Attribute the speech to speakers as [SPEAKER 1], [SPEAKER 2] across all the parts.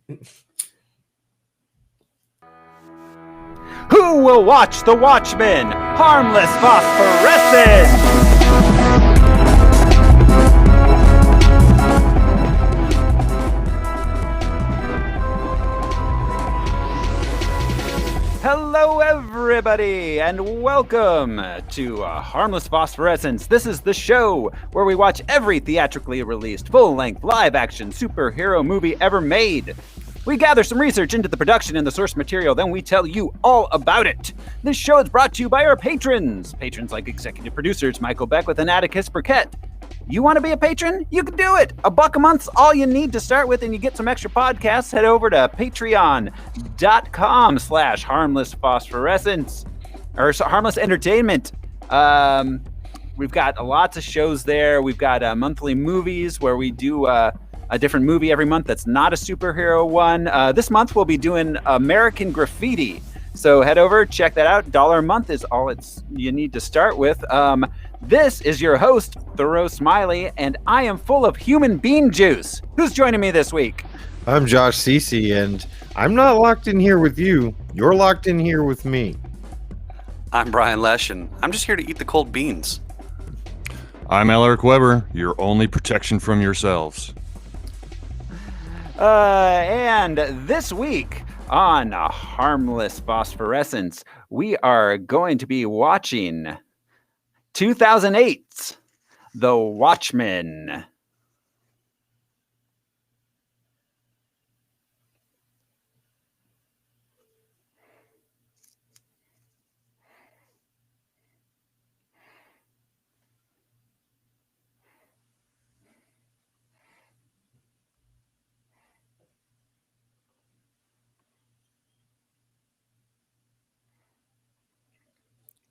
[SPEAKER 1] Who will watch the Watchmen? Harmless phosphorescence! Hello, everybody, and welcome to Harmless Phosphorescence. This is the show where we watch every theatrically released, full-length, live-action superhero movie ever made. We gather some research into the production and the source material, then we tell you all about it. This show is brought to you by our patrons. Patrons like executive producers Michael Beckwith and Atticus Burkett. You want to be a patron? You can do it. $1 a month's all you need to start with, and you get some extra podcasts. Head over to patreon.com/harmless phosphorescence or harmless entertainment. We've got lots of shows there. We've got monthly movies where we do a different movie every month that's not a superhero one. This month we'll be doing American Graffiti. So head over, check that out. $1 a month is all you need to start with. This is your host, Thoreau Smiley, and I am full of human bean juice. Who's joining me this week?
[SPEAKER 2] I'm Josh Cece, and I'm not locked in here with you. You're locked in here with me.
[SPEAKER 3] I'm Brian Lesh, and I'm just here to eat the cold beans.
[SPEAKER 4] I'm Alaric Weber, your only protection from yourselves.
[SPEAKER 1] And this week on Harmless Phosphorescence, we are going to be watching 2008's The Watchmen.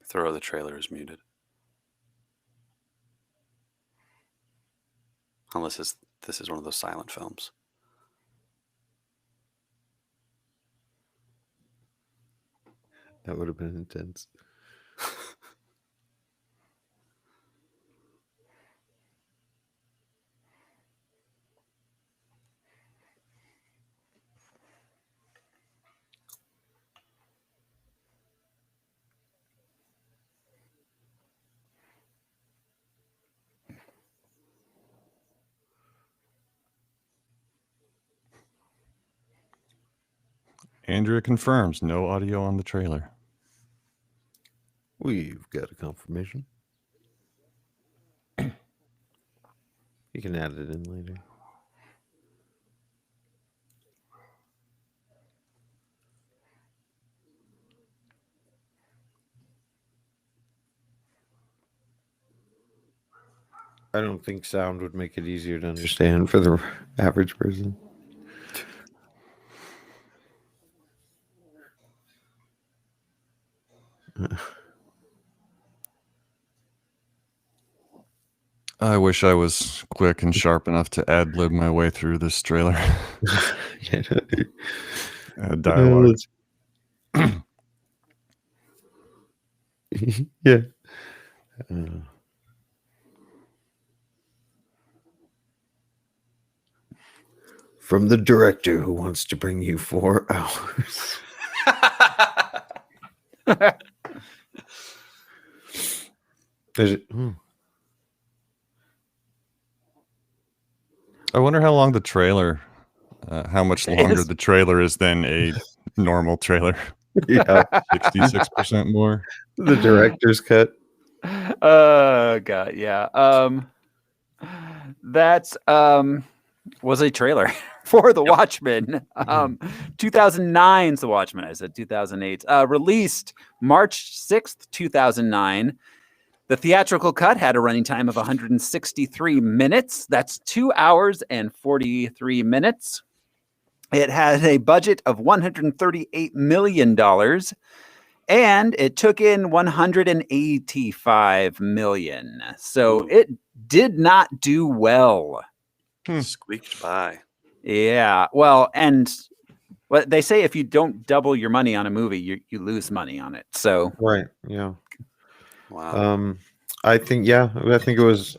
[SPEAKER 3] Thoreau, the trailer is muted. Unless this is one of those silent films.
[SPEAKER 2] That would have been intense.
[SPEAKER 4] Andrea confirms no audio on the trailer.
[SPEAKER 2] We've got a confirmation. You can add it in later. I don't think sound would make it easier to understand for the average person.
[SPEAKER 4] I wish I was quick and sharp enough to ad-lib my way through this trailer. Dialogue.
[SPEAKER 2] Yeah. From the director who wants to bring you 4 hours. Is it?
[SPEAKER 4] I wonder how long the trailer, how much longer the trailer is than a normal trailer.
[SPEAKER 2] Yeah.
[SPEAKER 4] 66% more.
[SPEAKER 2] The director's cut.
[SPEAKER 1] God, yeah. That's was a trailer for The Watchmen. 2009's The Watchmen. I said 2008. Released March 6th, 2009. The theatrical cut had a running time of 163 minutes. That's 2 hours and 43 minutes. It had a budget of $138 million, and it took in $185 million. So it did not do well.
[SPEAKER 3] Squeaked by.
[SPEAKER 1] Yeah. Well, and what they say, if you don't double your money on a movie, you lose money on it. So
[SPEAKER 2] Right. Yeah.
[SPEAKER 3] Wow.
[SPEAKER 2] I think it was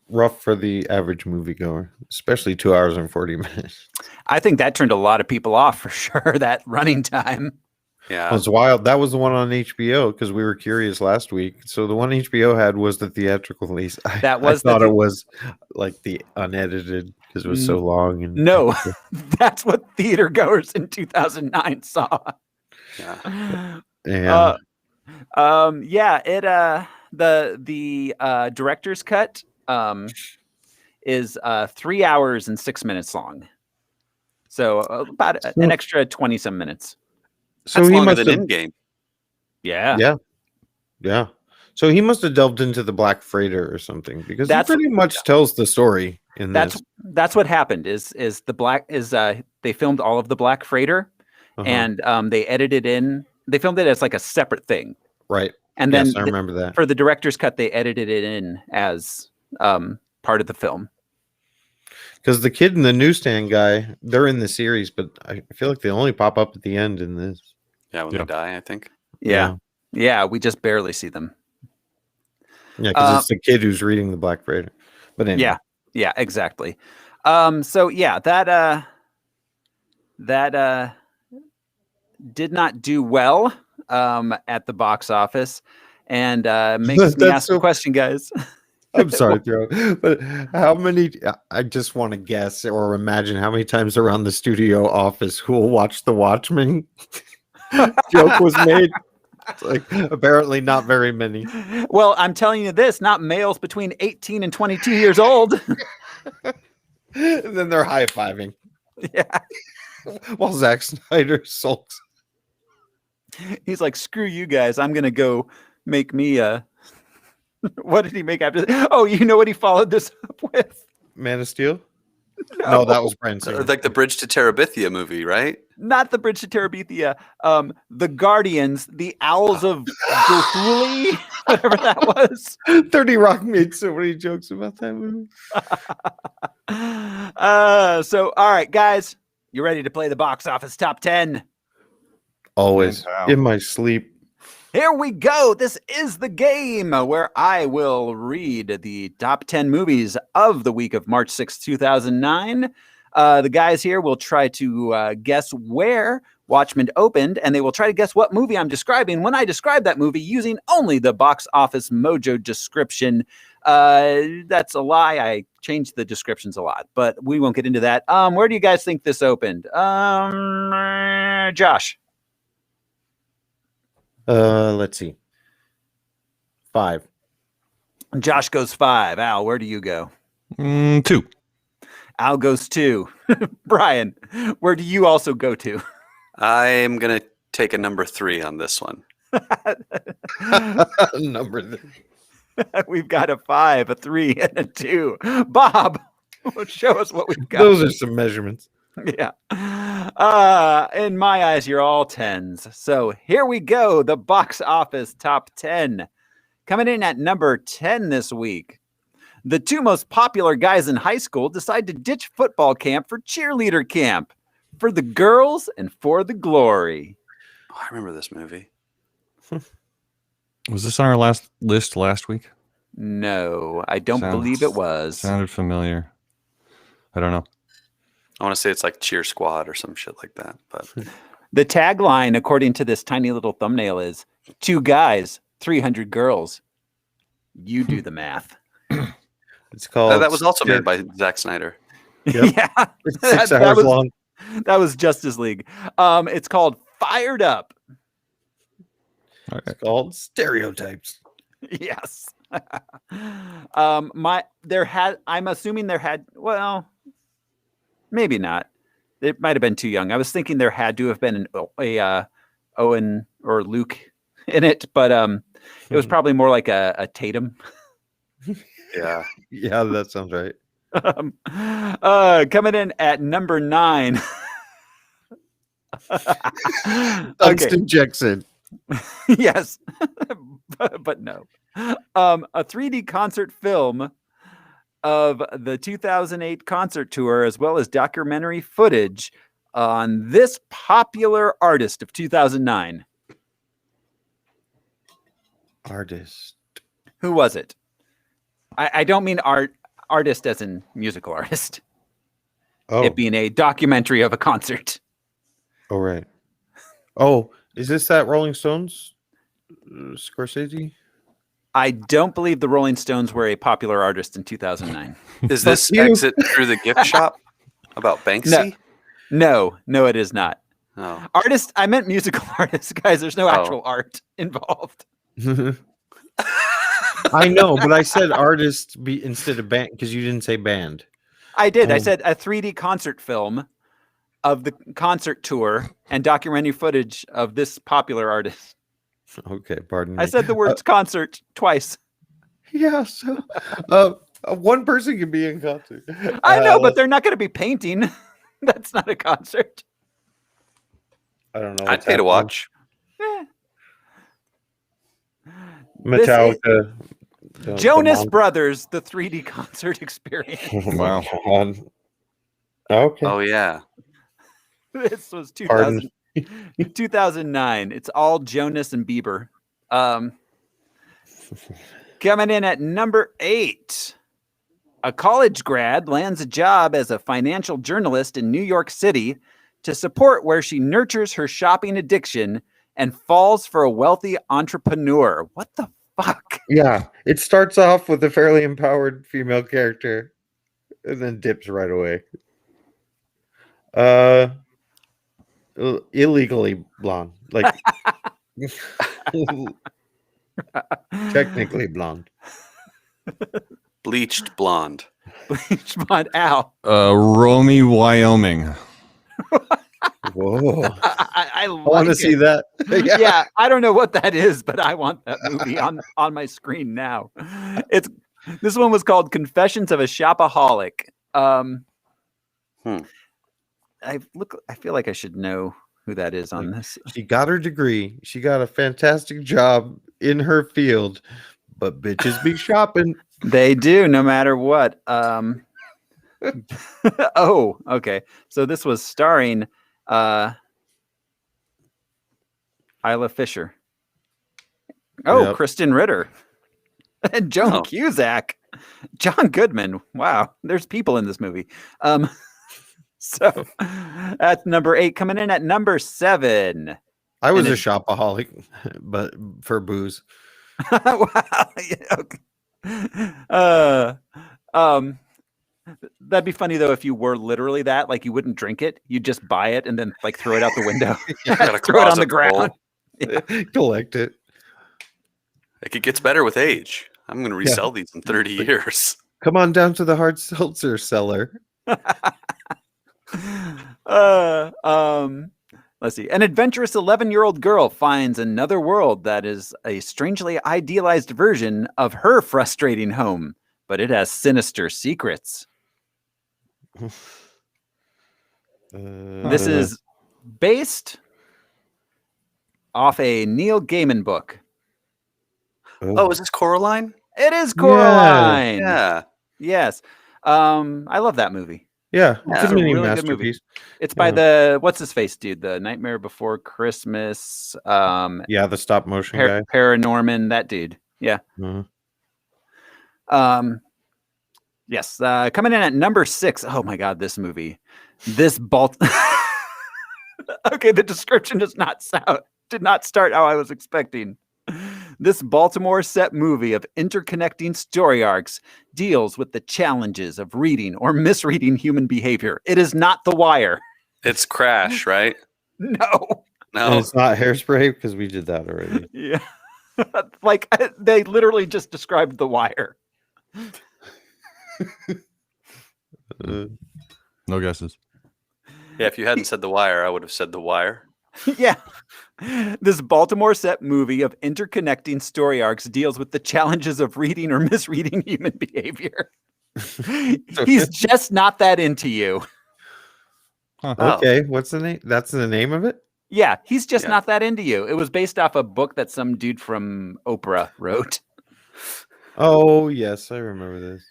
[SPEAKER 2] rough for the average moviegoer, especially 2 hours and 40 minutes.
[SPEAKER 1] I think that turned a lot of people off for sure. That running time.
[SPEAKER 3] Yeah.
[SPEAKER 2] Well, it's wild. That was the one on HBO because we were curious last week. So the one HBO had was the theatrical release.
[SPEAKER 1] That was
[SPEAKER 2] I thought it was like the unedited because it was so long. And
[SPEAKER 1] no, that's what theater goers in 2009 saw.
[SPEAKER 3] Yeah.
[SPEAKER 2] yeah,
[SPEAKER 1] The director's cut is 3 hours and 6 minutes long. So about an extra 20 some minutes.
[SPEAKER 2] so
[SPEAKER 3] That's
[SPEAKER 2] he
[SPEAKER 3] longer
[SPEAKER 2] must
[SPEAKER 3] than
[SPEAKER 2] have,
[SPEAKER 3] Endgame.
[SPEAKER 1] Yeah.
[SPEAKER 2] yeah. So he must have delved into the Black Freighter or something because
[SPEAKER 1] That's-
[SPEAKER 2] he pretty much tells the story in this.
[SPEAKER 1] That's what happened is they filmed all of the Black Freighter
[SPEAKER 2] Uh-huh.
[SPEAKER 1] and they edited in. They filmed it as like a separate thing.
[SPEAKER 2] Right.
[SPEAKER 1] And
[SPEAKER 2] Yes,
[SPEAKER 1] then
[SPEAKER 2] I remember that.
[SPEAKER 1] for the director's cut, they edited it in as part of the film.
[SPEAKER 2] Because the kid and the newsstand guy, they're in the series, but I feel like they only pop up at the end in this.
[SPEAKER 3] Yeah, when
[SPEAKER 4] Yeah.
[SPEAKER 3] they die, I think.
[SPEAKER 1] Yeah. We just barely see them.
[SPEAKER 2] Yeah, because it's the kid who's reading the Black Freighter. But anyway.
[SPEAKER 1] Yeah, exactly. So yeah, that did not do well at the box office, and makes me
[SPEAKER 2] That's
[SPEAKER 1] ask the question, guys.
[SPEAKER 2] I'm sorry, Theo, but how many? I just want to guess or imagine how many times around the studio office who will watch the Watchmen joke was made. It's like apparently not very many.
[SPEAKER 1] Well, I'm telling you this: not males between 18 and 22 years old.
[SPEAKER 2] And then they're high fiving
[SPEAKER 1] Yeah,
[SPEAKER 2] while Zach Snyder sulks.
[SPEAKER 1] he's like, "Screw you guys! I'm gonna go make me a." What did he make after this? Oh, you know what he followed this up with?
[SPEAKER 2] Man of Steel? No, that was Bryan Singer.
[SPEAKER 3] Like the Bridge to Terabithia movie, right?
[SPEAKER 1] Not the Bridge to Terabithia. The Guardians, the Owls of Gulfuli, whatever that was.
[SPEAKER 2] 30 Rock made so many jokes about that movie.
[SPEAKER 1] So, all right, guys, you ready to play the box office top 10?
[SPEAKER 2] Always
[SPEAKER 4] Wow.
[SPEAKER 2] in my sleep.
[SPEAKER 1] Here we go. This is the game where I will read the top 10 movies of the week of March 6, 2009. The guys here will try to guess where Watchmen opened, and they will try to guess what movie I'm describing when I describe that movie using only the box office mojo description. That's a lie. I changed the descriptions a lot, but we won't get into that. Where do you guys think this opened? Josh.
[SPEAKER 2] Let's see. 5.
[SPEAKER 1] Josh goes 5. Al, where do you go?
[SPEAKER 4] 2.
[SPEAKER 1] Al goes 2. Brian, where do you also go to?
[SPEAKER 3] I'm going to take a number 3 on this one.
[SPEAKER 2] Number 3.
[SPEAKER 1] We've got a 5, a 3, and a 2. Bob, show us what we've got.
[SPEAKER 2] Those are some measurements.
[SPEAKER 1] Yeah. In my eyes, you're all 10s. So here we go. The box office top 10. Coming in at number 10 this week. The 2 most popular guys in high school decide to ditch football camp for cheerleader camp. For the girls and for the glory.
[SPEAKER 3] Oh, I remember this movie.
[SPEAKER 4] Was this on our last list last week?
[SPEAKER 1] No, I don't
[SPEAKER 4] Sounds-
[SPEAKER 1] believe it was.
[SPEAKER 4] Sounded familiar. I don't know.
[SPEAKER 3] I want to say it's like Cheer Squad or some shit like that. But
[SPEAKER 1] The tagline, according to this tiny little thumbnail, is 2 guys, 300 girls. You do the math.
[SPEAKER 2] It's called.
[SPEAKER 3] that was also made by Zach Snyder.
[SPEAKER 2] Yep.
[SPEAKER 1] Yeah,
[SPEAKER 2] It's 6
[SPEAKER 1] that
[SPEAKER 2] hours
[SPEAKER 1] was-
[SPEAKER 2] long.
[SPEAKER 1] that was Justice League. It's called Fired Up.
[SPEAKER 4] All right.
[SPEAKER 2] It's called Stereotypes.
[SPEAKER 1] Yes. I'm assuming there had, well, maybe not. It might have been too young. I was thinking there had to have been a Owen or Luke in it, but it was probably more like a Tatum.
[SPEAKER 3] Yeah.
[SPEAKER 2] Yeah, that sounds right.
[SPEAKER 1] Coming in at number 9. Okay.
[SPEAKER 2] Dunstan Jackson.
[SPEAKER 1] Yes, but no. A 3D concert film of the 2008 concert tour, as well as documentary footage on this popular artist of 2009.
[SPEAKER 2] Artist.
[SPEAKER 1] Who was it? I don't mean art. artist as in musical artist.
[SPEAKER 2] Oh,
[SPEAKER 1] It being a documentary of a concert.
[SPEAKER 2] oh, right. Oh, is this that Rolling Stones Scorsese?
[SPEAKER 1] I don't believe the Rolling Stones were a popular artist in 2009.
[SPEAKER 3] Is this
[SPEAKER 2] you.
[SPEAKER 3] Exit Through the Gift Shop about Banksy?
[SPEAKER 1] No, it is not.
[SPEAKER 3] Oh.
[SPEAKER 1] Artist, I meant musical artists, guys. There's no actual art involved.
[SPEAKER 2] I know, but I said artist instead of band because you didn't say band.
[SPEAKER 1] I did. I said a 3D concert film of the concert tour and documentary footage of this popular artist.
[SPEAKER 2] Okay, pardon me.
[SPEAKER 1] I said the words concert twice.
[SPEAKER 2] Yeah, so one person can be in concert.
[SPEAKER 1] I know, but they're not going to be painting. That's not a concert.
[SPEAKER 2] I don't know.
[SPEAKER 3] I'd pay to watch.
[SPEAKER 1] Eh.
[SPEAKER 2] Metallica.
[SPEAKER 1] Jonas Brothers, the 3D concert experience.
[SPEAKER 4] Wow.
[SPEAKER 2] Okay.
[SPEAKER 3] Oh, yeah.
[SPEAKER 1] This was 2009. It's all Jonas and Bieber. Coming in at number 8. A college grad lands a job as a financial journalist in New York City to support where she nurtures her shopping addiction and falls for a wealthy entrepreneur. What the fuck?
[SPEAKER 2] Yeah, it starts off with a fairly empowered female character and then dips right away. Illegally blonde. Like technically blonde.
[SPEAKER 3] Bleached blonde.
[SPEAKER 1] Bleach blonde. Ow.
[SPEAKER 4] Romy, Wyoming.
[SPEAKER 2] Whoa.
[SPEAKER 1] I
[SPEAKER 2] want to see that.
[SPEAKER 1] Yeah, I don't know what that is, but I want that movie on my screen now. This one was called Confessions of a Shopaholic. I feel like I should know who that is on this.
[SPEAKER 2] She got her degree. She got a fantastic job in her field, but bitches be shopping.
[SPEAKER 1] They do, no matter what. Oh, okay. So this was starring Isla Fisher. Oh,
[SPEAKER 2] Yep.
[SPEAKER 1] Kristen Ritter. And Joan Cusack. John Goodman. Wow. There's people in this movie. So that's number 8. Coming in at number 7.
[SPEAKER 2] I was a shopaholic, but for booze.
[SPEAKER 1] Wow. Yeah, okay. That'd be funny though if you were literally that, like you wouldn't drink it, you'd just buy it and then like throw it out the window. Throw it on the ground.
[SPEAKER 2] Yeah. Collect it.
[SPEAKER 3] Like it gets better with age. I'm going to resell these in 30 years.
[SPEAKER 2] Come on down to the hard seltzer cellar.
[SPEAKER 1] Let's see. An adventurous 11-year-old girl finds another world that is a strangely idealized version of her frustrating home, but it has sinister secrets. This is based off a Neil Gaiman book.
[SPEAKER 3] Oh, is this Coraline?
[SPEAKER 1] It is Coraline.
[SPEAKER 3] Yeah.
[SPEAKER 1] Yes. I love that movie.
[SPEAKER 2] Yeah,
[SPEAKER 1] It's
[SPEAKER 2] it's a mini
[SPEAKER 1] really good movie.
[SPEAKER 2] masterpiece.
[SPEAKER 1] It's by the what's his face dude, the Nightmare Before Christmas.
[SPEAKER 2] Yeah, the stop motion guy.
[SPEAKER 1] Paranorman, that dude. Yeah.
[SPEAKER 2] Mhm.
[SPEAKER 1] Yes. Coming in at number 6. Oh my god, this movie. This Okay, the description did not start how I was expecting. This Baltimore set movie of interconnecting story arcs deals with the challenges of reading or misreading human behavior. It is not The Wire.
[SPEAKER 3] It's Crash, right?
[SPEAKER 1] No.
[SPEAKER 2] And
[SPEAKER 3] No.
[SPEAKER 2] it's not Hairspray because we did that already.
[SPEAKER 1] Yeah. Like they literally just described The Wire.
[SPEAKER 4] No guesses.
[SPEAKER 3] Yeah, if you hadn't said The Wire, I would have said The Wire.
[SPEAKER 1] Yeah. This Baltimore set movie of interconnecting story arcs deals with the challenges of reading or misreading human behavior. He's just not that into you.
[SPEAKER 4] Huh.
[SPEAKER 2] Okay, what's the name? That's the name of it?
[SPEAKER 1] Yeah, he's just
[SPEAKER 3] Yeah.
[SPEAKER 1] not that into you. It was based off a book that some dude from Oprah wrote.
[SPEAKER 2] Oh, yes, I remember this.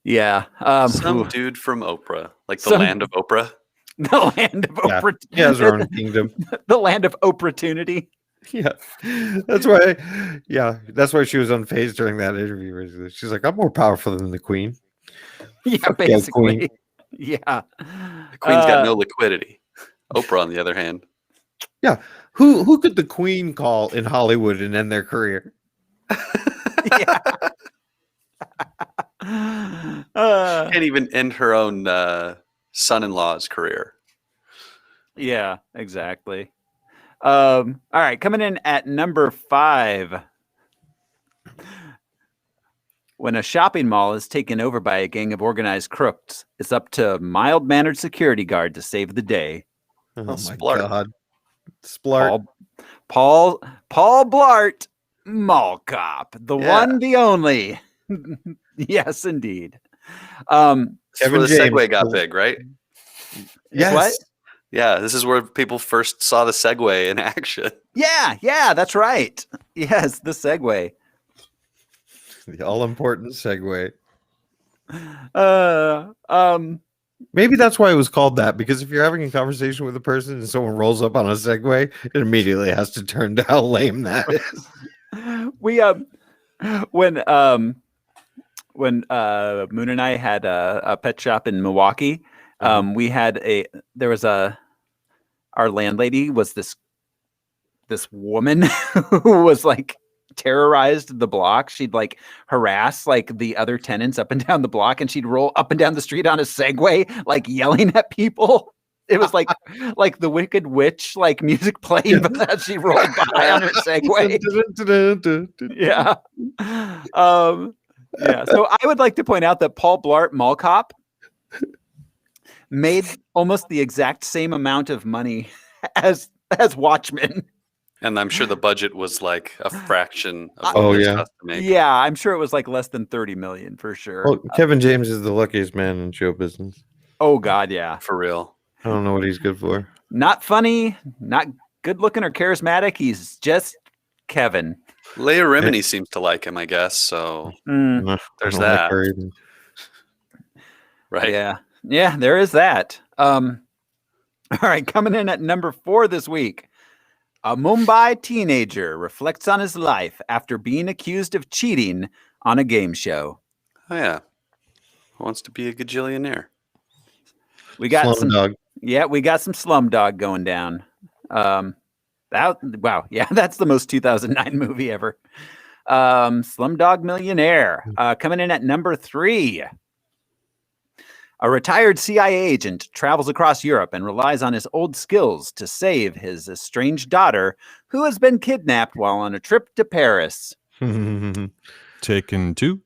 [SPEAKER 1] Yeah.
[SPEAKER 3] Some dude from Oprah, like the land of Oprah.
[SPEAKER 1] The land of
[SPEAKER 2] Yeah,
[SPEAKER 1] Oprah.
[SPEAKER 2] he has her own kingdom.
[SPEAKER 1] The land of opportunity.
[SPEAKER 2] Yeah, that's why. Yeah, that's why she was unfazed during that interview. She's like, "I'm more powerful than the queen."
[SPEAKER 1] Yeah,
[SPEAKER 2] Fuck yeah,
[SPEAKER 1] basically.
[SPEAKER 2] Queen.
[SPEAKER 1] Yeah.
[SPEAKER 3] The Queen's got no liquidity. Oprah, on the other hand.
[SPEAKER 2] Yeah. Who could the Queen call in Hollywood and end their career?
[SPEAKER 1] Yeah.
[SPEAKER 3] Can't even end her own son-in-law's career.
[SPEAKER 1] Yeah, exactly. All right, coming in at number 5. When a shopping mall is taken over by a gang of organized crooks, it's up to a mild-mannered security guard to save the day.
[SPEAKER 2] Oh my
[SPEAKER 3] Splart.
[SPEAKER 2] God. Splart.
[SPEAKER 1] Paul Blart, Mall Cop, the one, the only. Yes, indeed.
[SPEAKER 3] This is
[SPEAKER 2] Kevin
[SPEAKER 3] where the
[SPEAKER 2] James.
[SPEAKER 3] Segway got big, right?
[SPEAKER 2] Yes.
[SPEAKER 1] What?
[SPEAKER 3] Yeah, this is where people first saw the Segway in action.
[SPEAKER 1] Yeah, that's right. Yes, the Segway.
[SPEAKER 2] The all-important Segway.
[SPEAKER 1] Maybe
[SPEAKER 2] Maybe that's why it was called that, because if you're having a conversation with a person and someone rolls up on a Segway, it immediately has to turn to how lame that is.
[SPEAKER 1] we when Moon and I had a pet shop in Milwaukee, our landlady was this woman who was like terrorized the block. She'd like harass like the other tenants up and down the block, and she'd roll up and down the street on a Segway, like yelling at people. It was like the Wicked Witch, like music playing, but as she rolled by on her Segway. Yeah. Yeah. So I would like to point out that Paul Blart Mall Cop made almost the exact same amount of money as Watchmen.
[SPEAKER 3] And I'm sure the budget was like a fraction of
[SPEAKER 2] Oh,
[SPEAKER 3] what this
[SPEAKER 2] yeah.
[SPEAKER 3] has to make.
[SPEAKER 1] Yeah, I'm sure it was like less than 30 million for sure.
[SPEAKER 2] Well, Kevin James is the luckiest man in show business.
[SPEAKER 1] Oh God, yeah.
[SPEAKER 3] For real.
[SPEAKER 2] I don't know what he's good for.
[SPEAKER 1] Not funny, not good looking or charismatic. He's just Kevin.
[SPEAKER 3] Leia Remini seems to like him, I guess. So
[SPEAKER 1] Mm,
[SPEAKER 2] I
[SPEAKER 3] there's
[SPEAKER 2] don't like
[SPEAKER 3] that.
[SPEAKER 2] her either.
[SPEAKER 3] Right.
[SPEAKER 1] yeah, there is that. All right, coming in at number 4 this week. A Mumbai teenager reflects on his life after being accused of cheating on a game show.
[SPEAKER 3] Oh, yeah. Who wants to be a gajillionaire?
[SPEAKER 1] We got
[SPEAKER 2] Slumdog.
[SPEAKER 1] we got some Slumdog going down. Wow, yeah, that's the most 2009 movie ever. Slumdog Millionaire, coming in at number 3. A retired CIA agent travels across Europe and relies on his old skills to save his estranged daughter, who has been kidnapped while on a trip to Paris.
[SPEAKER 4] Taken 2?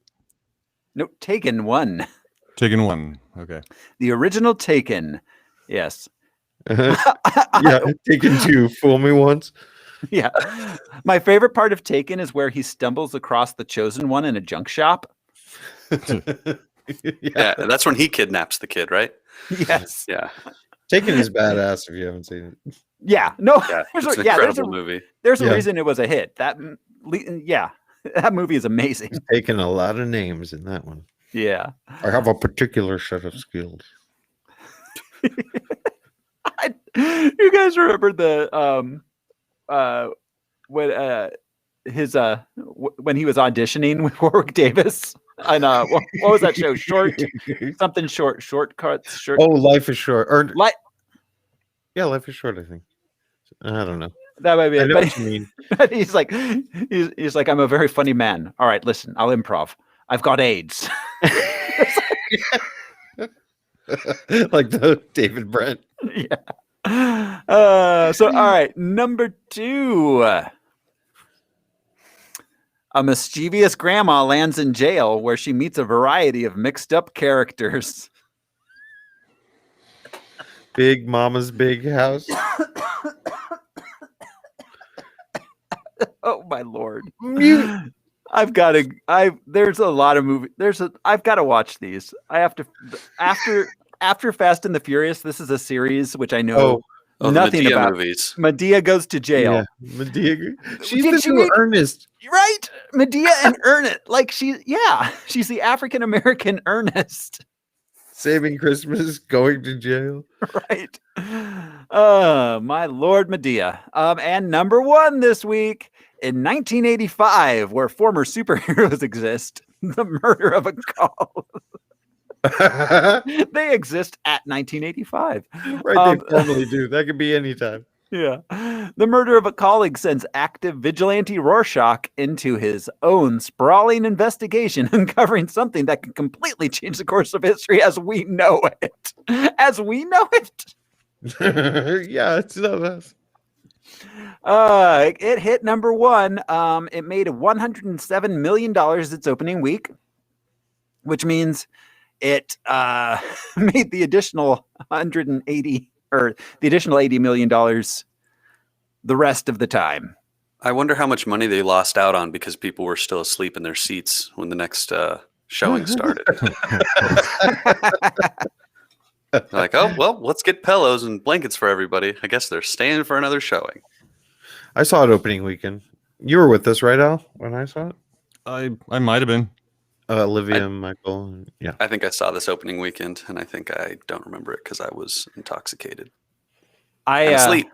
[SPEAKER 1] No, Taken 1.
[SPEAKER 4] Taken 1. Okay.
[SPEAKER 1] The original Taken. Yes.
[SPEAKER 2] Yeah, Taken 2. Fool me once.
[SPEAKER 1] Yeah. My favorite part of Taken is where he stumbles across the chosen one in a junk shop.
[SPEAKER 3] Yeah, that's when he kidnaps the kid, right?
[SPEAKER 1] Yes.
[SPEAKER 3] Yeah.
[SPEAKER 2] Taken is badass if you haven't seen it.
[SPEAKER 1] Yeah. No.
[SPEAKER 3] Yeah.
[SPEAKER 1] There's
[SPEAKER 3] It's
[SPEAKER 1] a,
[SPEAKER 3] an
[SPEAKER 1] yeah,
[SPEAKER 3] incredible movie.
[SPEAKER 1] there's a
[SPEAKER 2] Yeah.
[SPEAKER 1] reason it was a hit. That movie is amazing.
[SPEAKER 2] He's taken a lot of names in that one.
[SPEAKER 1] Yeah.
[SPEAKER 2] I have a particular set of skills.
[SPEAKER 1] You guys remember the when he was auditioning with Warwick Davis on what was that show? Shortcuts.
[SPEAKER 2] Oh, Life is Short. Or
[SPEAKER 1] Yeah,
[SPEAKER 2] Life is Short, I think. I don't know.
[SPEAKER 1] that might be
[SPEAKER 2] I
[SPEAKER 1] it.
[SPEAKER 2] know
[SPEAKER 1] But
[SPEAKER 2] what you mean.
[SPEAKER 1] but he's like, I'm a very funny man. All right, listen, I'll improv. I've got AIDS.
[SPEAKER 2] Like the David Brent.
[SPEAKER 1] Yeah. So all right, number 2. A mischievous grandma lands in jail where she meets a variety of mixed up characters.
[SPEAKER 2] Big Mama's Big House.
[SPEAKER 1] Oh my Lord. I've got to there's a lot of movies. I've got to watch these. I have to after Fast and the Furious, this is a series which I know
[SPEAKER 3] Oh,
[SPEAKER 1] nothing
[SPEAKER 3] the Medea
[SPEAKER 1] about.
[SPEAKER 3] movies.
[SPEAKER 1] Medea goes to jail.
[SPEAKER 2] Yeah. Medea. She's
[SPEAKER 1] Did
[SPEAKER 2] the
[SPEAKER 1] she
[SPEAKER 2] new
[SPEAKER 1] meet-
[SPEAKER 2] Ernest.
[SPEAKER 1] Right? Medea and Ernest. Like she's the African American Ernest.
[SPEAKER 2] Saving Christmas, going to jail.
[SPEAKER 1] Right. My Lord Medea. And number 1 this week in 1985, where former superheroes exist, the murder of a call. They exist at 1985.
[SPEAKER 2] Right, they formally do. That could be any time.
[SPEAKER 1] Yeah. The murder of a colleague sends active vigilante Rorschach into his own sprawling investigation, uncovering something that can completely change the course of history as we know it. As we know it.
[SPEAKER 2] Yeah, it's not us.
[SPEAKER 1] It hit number one. It made $107 million its opening week, which means it made the additional 180 or the additional $80 million the rest of the time.
[SPEAKER 3] I wonder how much money they lost out on because people were still asleep in their seats when the next showing started. Like, oh, well, let's get pillows and blankets for everybody. I guess they're staying for another showing.
[SPEAKER 2] I saw it opening weekend. You were with us, right, Al, when I saw it?
[SPEAKER 4] I might have been.
[SPEAKER 2] Olivia and Michael. Yeah.
[SPEAKER 3] I think I saw this opening weekend, and I think I don't remember it because I was intoxicated. And asleep.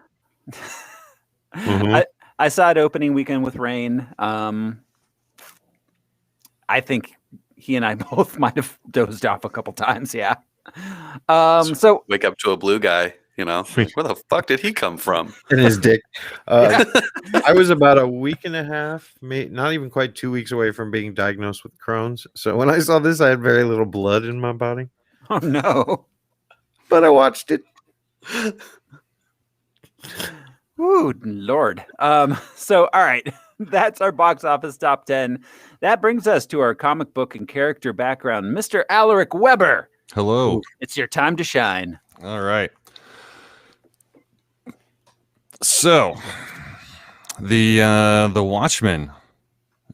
[SPEAKER 1] I saw it opening weekend with Rain. I think he and I both might have dozed off a couple times. Yeah. So
[SPEAKER 3] wake up to a blue guy, you know, like, where the fuck did he come from?
[SPEAKER 2] In his dick. I was about a week and a half, not even quite 2 weeks away from being diagnosed with Crohn's. So when I saw this, I had very little blood in my body.
[SPEAKER 1] Oh no!
[SPEAKER 2] But I watched it.
[SPEAKER 1] Ooh, Lord. So all right, that's our box office top 10. That brings us to our comic book and character background, Mr. Alaric Weber.
[SPEAKER 4] Hello.
[SPEAKER 1] It's your time to shine.
[SPEAKER 4] All right. So, the Watchmen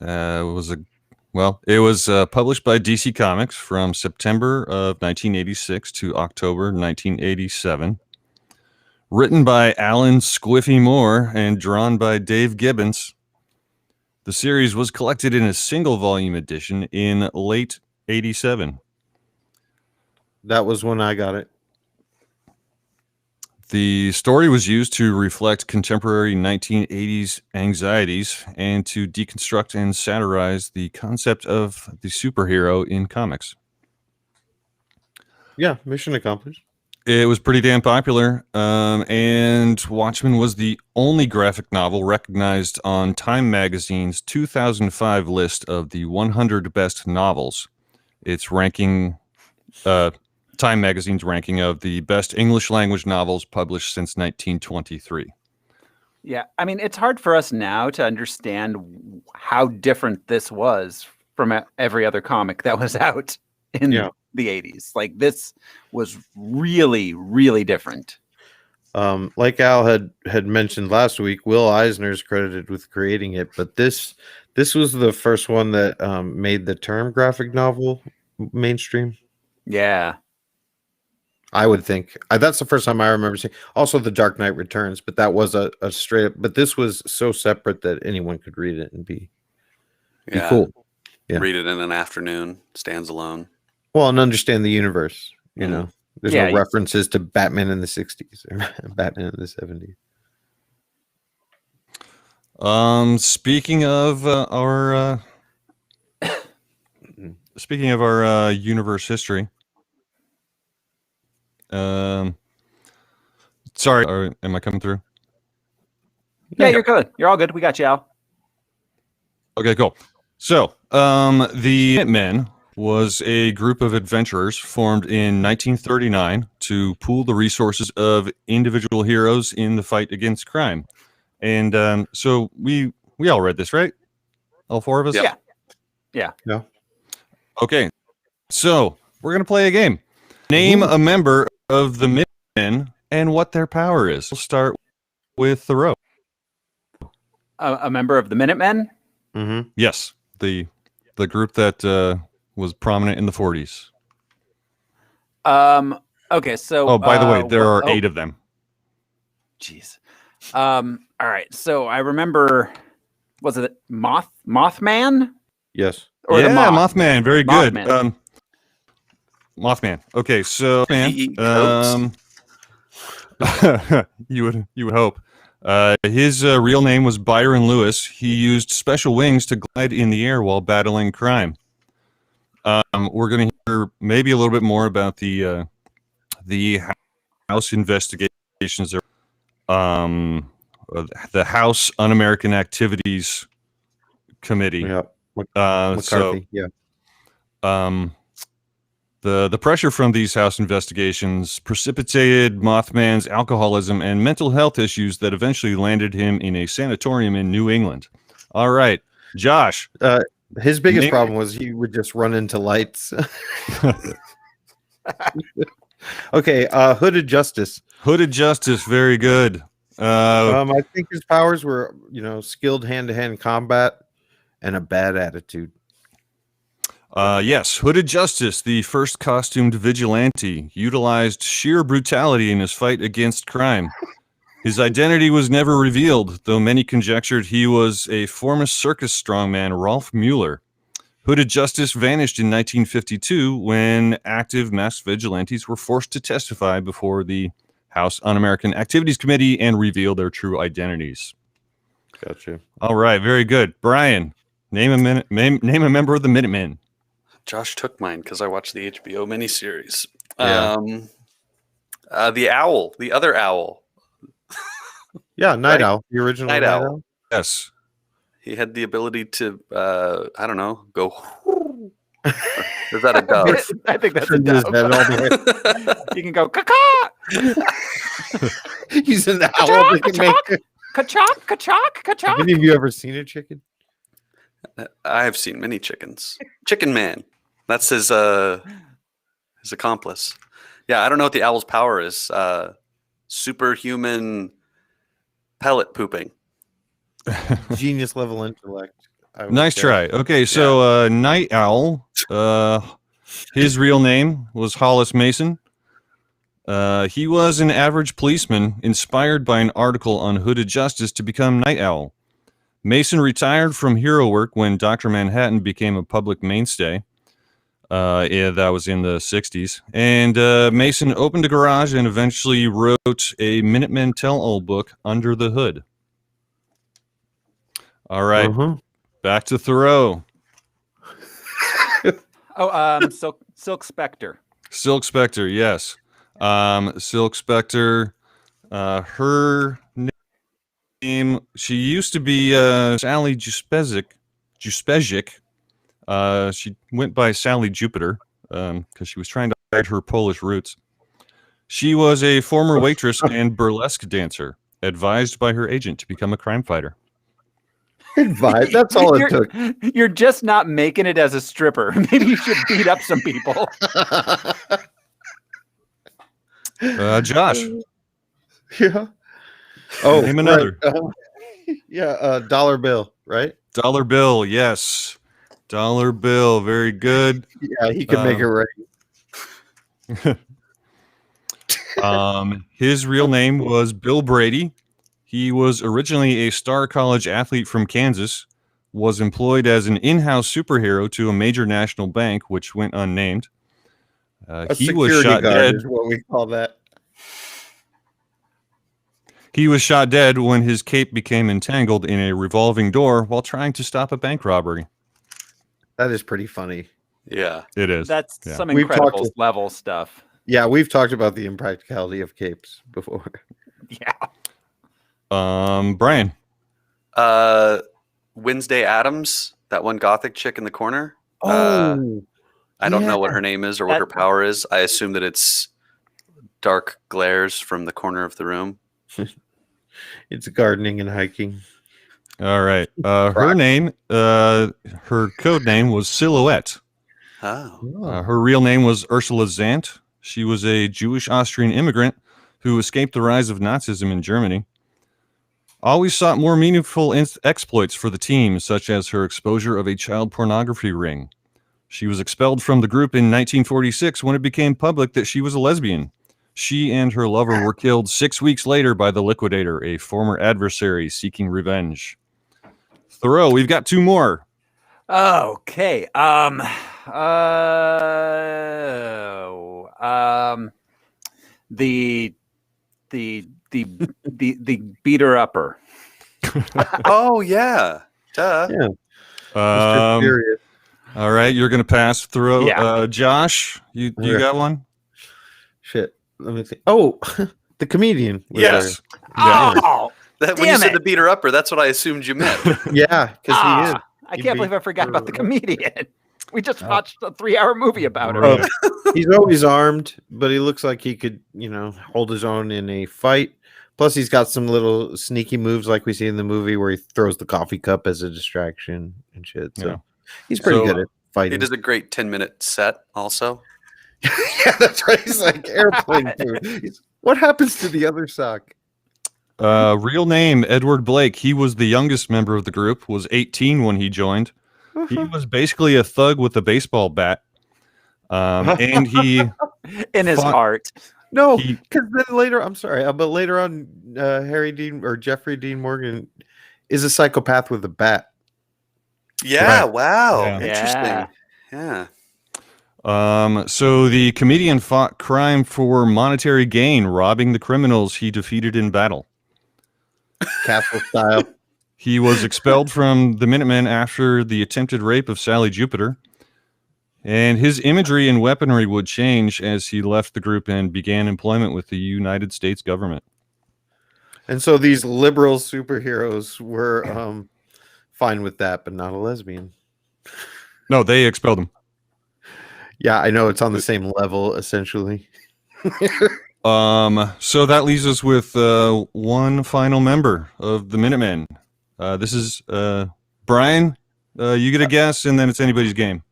[SPEAKER 4] was published by DC Comics from September of 1986 to October 1987. Written by Alan Squiffy Moore and drawn by Dave Gibbons. The series was collected in a single volume edition in late 87.
[SPEAKER 2] That was when I got it.
[SPEAKER 4] The story was used to reflect contemporary 1980s anxieties and to deconstruct and satirize the concept of the superhero in comics.
[SPEAKER 2] Yeah, mission accomplished.
[SPEAKER 4] It was pretty damn popular, and Watchmen was the only graphic novel recognized on Time Magazine's 2005 list of the 100 best novels. Its ranking... Time Magazine's ranking of the best English language novels published since 1923.
[SPEAKER 1] Yeah, I mean, it's hard for us now to understand how different this was from every other comic that was out in the 80s. Like, this was really, really different.
[SPEAKER 2] Like Al had mentioned last week, Will Eisner is credited with creating it, but this was the first one that made the term graphic novel mainstream.
[SPEAKER 1] Yeah.
[SPEAKER 2] I would think that's the first time I remember seeing. Also, The Dark Knight Returns, but that was a straight up. But this was so separate that anyone could read it and be cool. Yeah.
[SPEAKER 3] Read it in an afternoon, stands alone.
[SPEAKER 2] Well, and understand the universe. You know, there's no
[SPEAKER 1] Yeah.
[SPEAKER 2] references to Batman in the 60s or Batman in the 70s.
[SPEAKER 4] Speaking of our universe history. Sorry, am I coming through?
[SPEAKER 1] Yeah, you're good. You're all good. We got you, Al.
[SPEAKER 4] Okay, cool. So, the Minutemen was a group of adventurers formed in 1939 to pool the resources of individual heroes in the fight against crime. And so we all read this, right? All four of us?
[SPEAKER 1] Yeah.
[SPEAKER 4] Okay, so we're going to play a game. Name a member of the Minutemen and what their power is. We'll start with Thoreau.
[SPEAKER 1] A member of the Minutemen?
[SPEAKER 2] Mm-hmm.
[SPEAKER 4] Yes, the group that was prominent in the 40s.
[SPEAKER 1] Okay, so...
[SPEAKER 4] Oh, by the way, there are 8 of them.
[SPEAKER 1] Jeez. All right, so I remember... Was it Mothman?
[SPEAKER 2] Yes.
[SPEAKER 1] Or the Moth?
[SPEAKER 4] Mothman. Very good.
[SPEAKER 1] Mothman.
[SPEAKER 4] Mothman. Okay, so you would hope. His real name was Byron Lewis. He used special wings to glide in the air while battling crime. We're going to hear maybe a little bit more about the House investigations. The House Un-American Activities Committee.
[SPEAKER 2] Yeah.
[SPEAKER 4] McCarthy. The pressure from these House investigations precipitated Mothman's alcoholism and mental health issues that eventually landed him in a sanatorium in New England. All right, Josh.
[SPEAKER 2] His biggest problem was he would just run into lights. Okay, Hooded Justice.
[SPEAKER 4] Hooded Justice, very good.
[SPEAKER 2] I think his powers were, skilled hand-to-hand combat and a bad attitude.
[SPEAKER 4] Yes, Hooded Justice, the first costumed vigilante, utilized sheer brutality in his fight against crime. His identity was never revealed, though many conjectured he was a former circus strongman Rolf Mueller. Hooded Justice vanished in 1952 when active masked vigilantes were forced to testify before the House Un-American Activities Committee and reveal their true identities.
[SPEAKER 2] Gotcha.
[SPEAKER 4] All right, very good. Brian, name a member of the Minutemen.
[SPEAKER 3] Josh took mine because I watched the HBO miniseries.
[SPEAKER 2] Yeah.
[SPEAKER 3] The owl, the other owl.
[SPEAKER 2] Yeah, Night
[SPEAKER 3] Right.
[SPEAKER 2] Owl, the original
[SPEAKER 3] Night Owl.
[SPEAKER 4] Yes.
[SPEAKER 3] He had the ability to, I don't know, go. Is that a dove?
[SPEAKER 1] I think that's a
[SPEAKER 2] Turns his
[SPEAKER 1] dove.
[SPEAKER 2] head all the way.
[SPEAKER 1] You can go caca,
[SPEAKER 2] He's an owl that can make.
[SPEAKER 1] kachok, kachok,
[SPEAKER 2] Have
[SPEAKER 1] kachok.
[SPEAKER 2] any of you ever seen a chicken?
[SPEAKER 3] I have seen many chickens. Chicken Man. That's his accomplice. Yeah, I don't know what the owl's power is. Superhuman pellet pooping.
[SPEAKER 2] Genius level intellect. I would
[SPEAKER 4] Nice
[SPEAKER 2] say.
[SPEAKER 4] try. Okay, so Night Owl, his real name was Hollis Mason. He was an average policeman inspired by an article on Hooded Justice to become Night Owl. Mason retired from hero work when Dr. Manhattan became a public mainstay. That was in the 60s. And Mason opened a garage and eventually wrote a Minutemen tell-all book, Under the Hood. All right, back to Thoreau.
[SPEAKER 1] Silk Spectre.
[SPEAKER 4] Silk Spectre, yes. Silk Spectre, her name, she used to be Sally Juspezek. She went by Sally Jupiter because she was trying to hide her Polish roots. She was a former waitress and burlesque dancer, advised by her agent to become a crime fighter.
[SPEAKER 2] Vibe. That's all it took.
[SPEAKER 1] You're just not making it as a stripper. Maybe you should beat up some people.
[SPEAKER 4] Josh.
[SPEAKER 2] Yeah. Oh,
[SPEAKER 4] name another.
[SPEAKER 2] Right. Dollar Bill, right?
[SPEAKER 4] Dollar Bill, yes. Dollar Bill, very good.
[SPEAKER 2] Yeah, he could make it right.
[SPEAKER 4] His real name was Bill Brady. He was originally a star college athlete from Kansas, was employed as an in-house superhero to a major national bank, which went unnamed. He was shot dead.
[SPEAKER 2] Is what we call that.
[SPEAKER 4] He was shot dead when his cape became entangled in a revolving door while trying to stop a bank robbery.
[SPEAKER 2] That is pretty funny.
[SPEAKER 3] Yeah.
[SPEAKER 4] It is.
[SPEAKER 1] That's
[SPEAKER 4] Yeah.
[SPEAKER 1] some
[SPEAKER 2] We've talked
[SPEAKER 1] incredible level stuff.
[SPEAKER 2] Yeah, we've talked about the impracticality of capes before.
[SPEAKER 1] Yeah.
[SPEAKER 4] Brian.
[SPEAKER 3] Wednesday Addams, that one gothic chick in the corner.
[SPEAKER 2] Oh,
[SPEAKER 3] I don't know
[SPEAKER 2] yeah.
[SPEAKER 3] what her name is or what her power is. I assume that it's dark glares from the corner of the room.
[SPEAKER 2] It's gardening and hiking.
[SPEAKER 4] All right. Her name, her code name was Silhouette.
[SPEAKER 3] Oh.
[SPEAKER 4] Her real name was Ursula Zant. She was a Jewish Austrian immigrant who escaped the rise of Nazism in Germany. Always sought more meaningful exploits for the team, such as her exposure of a child pornography ring. She was expelled from the group in 1946 when it became public that she was a lesbian. She and her lover were killed 6 weeks later by the Liquidator, a former adversary seeking revenge. Thoreau, we've got two more.
[SPEAKER 1] Okay. The beater upper.
[SPEAKER 3] Oh, yeah. Duh.
[SPEAKER 2] Yeah. Mr. Furious.
[SPEAKER 4] All right, you're going to pass through.
[SPEAKER 1] Yeah.
[SPEAKER 4] Josh, you got one?
[SPEAKER 2] Shit. Let me think. Oh, the comedian. Was
[SPEAKER 3] Yes.
[SPEAKER 4] Yeah.
[SPEAKER 1] Oh,
[SPEAKER 3] When you
[SPEAKER 1] damn
[SPEAKER 3] said
[SPEAKER 1] it.
[SPEAKER 3] the beater upper, that's what I assumed you meant.
[SPEAKER 2] there. Yeah, because he is.
[SPEAKER 1] I
[SPEAKER 2] He
[SPEAKER 1] can't believe
[SPEAKER 2] beat
[SPEAKER 1] I forgot about the
[SPEAKER 2] her-
[SPEAKER 1] comedian. We just watched a 3-hour movie about her.
[SPEAKER 4] Right.
[SPEAKER 2] He's always armed, but he looks like he could, hold his own in a fight. Plus, he's got some little sneaky moves like we see in the movie where he throws the coffee cup as a distraction and shit. So
[SPEAKER 4] Yeah.
[SPEAKER 2] he's pretty
[SPEAKER 4] So,
[SPEAKER 2] good at
[SPEAKER 3] He
[SPEAKER 2] fighting.
[SPEAKER 3] does a great 10-minute set also.
[SPEAKER 2] Yeah, that's right. He's like airplane food. What happens to the other sock?
[SPEAKER 4] Real name, Edward Blake. He was the youngest member of the group, was 18 when he joined. He was basically a thug with a baseball bat. And he
[SPEAKER 1] In his
[SPEAKER 4] fought-
[SPEAKER 1] heart.
[SPEAKER 2] No,
[SPEAKER 4] He-
[SPEAKER 2] because then later, I'm sorry, but later on, Harry Dean or Jeffrey Dean Morgan is a psychopath with a bat.
[SPEAKER 3] Yeah,
[SPEAKER 4] Right.
[SPEAKER 3] wow.
[SPEAKER 4] Yeah.
[SPEAKER 3] Interesting. Yeah.
[SPEAKER 4] So the comedian fought crime for monetary gain, robbing the criminals he defeated in battle.
[SPEAKER 2] Castle style.
[SPEAKER 4] He was expelled from the Minutemen after the attempted rape of Sally Jupiter. And his imagery and weaponry would change as he left the group and began employment with the United States government.
[SPEAKER 2] And so these liberal superheroes were fine with that, but not a lesbian.
[SPEAKER 4] No, they expelled him.
[SPEAKER 2] Yeah, I know it's on the same level, essentially.
[SPEAKER 4] So that leaves us with one final member of the Minutemen. This is Brian. You get a guess, and then it's anybody's game.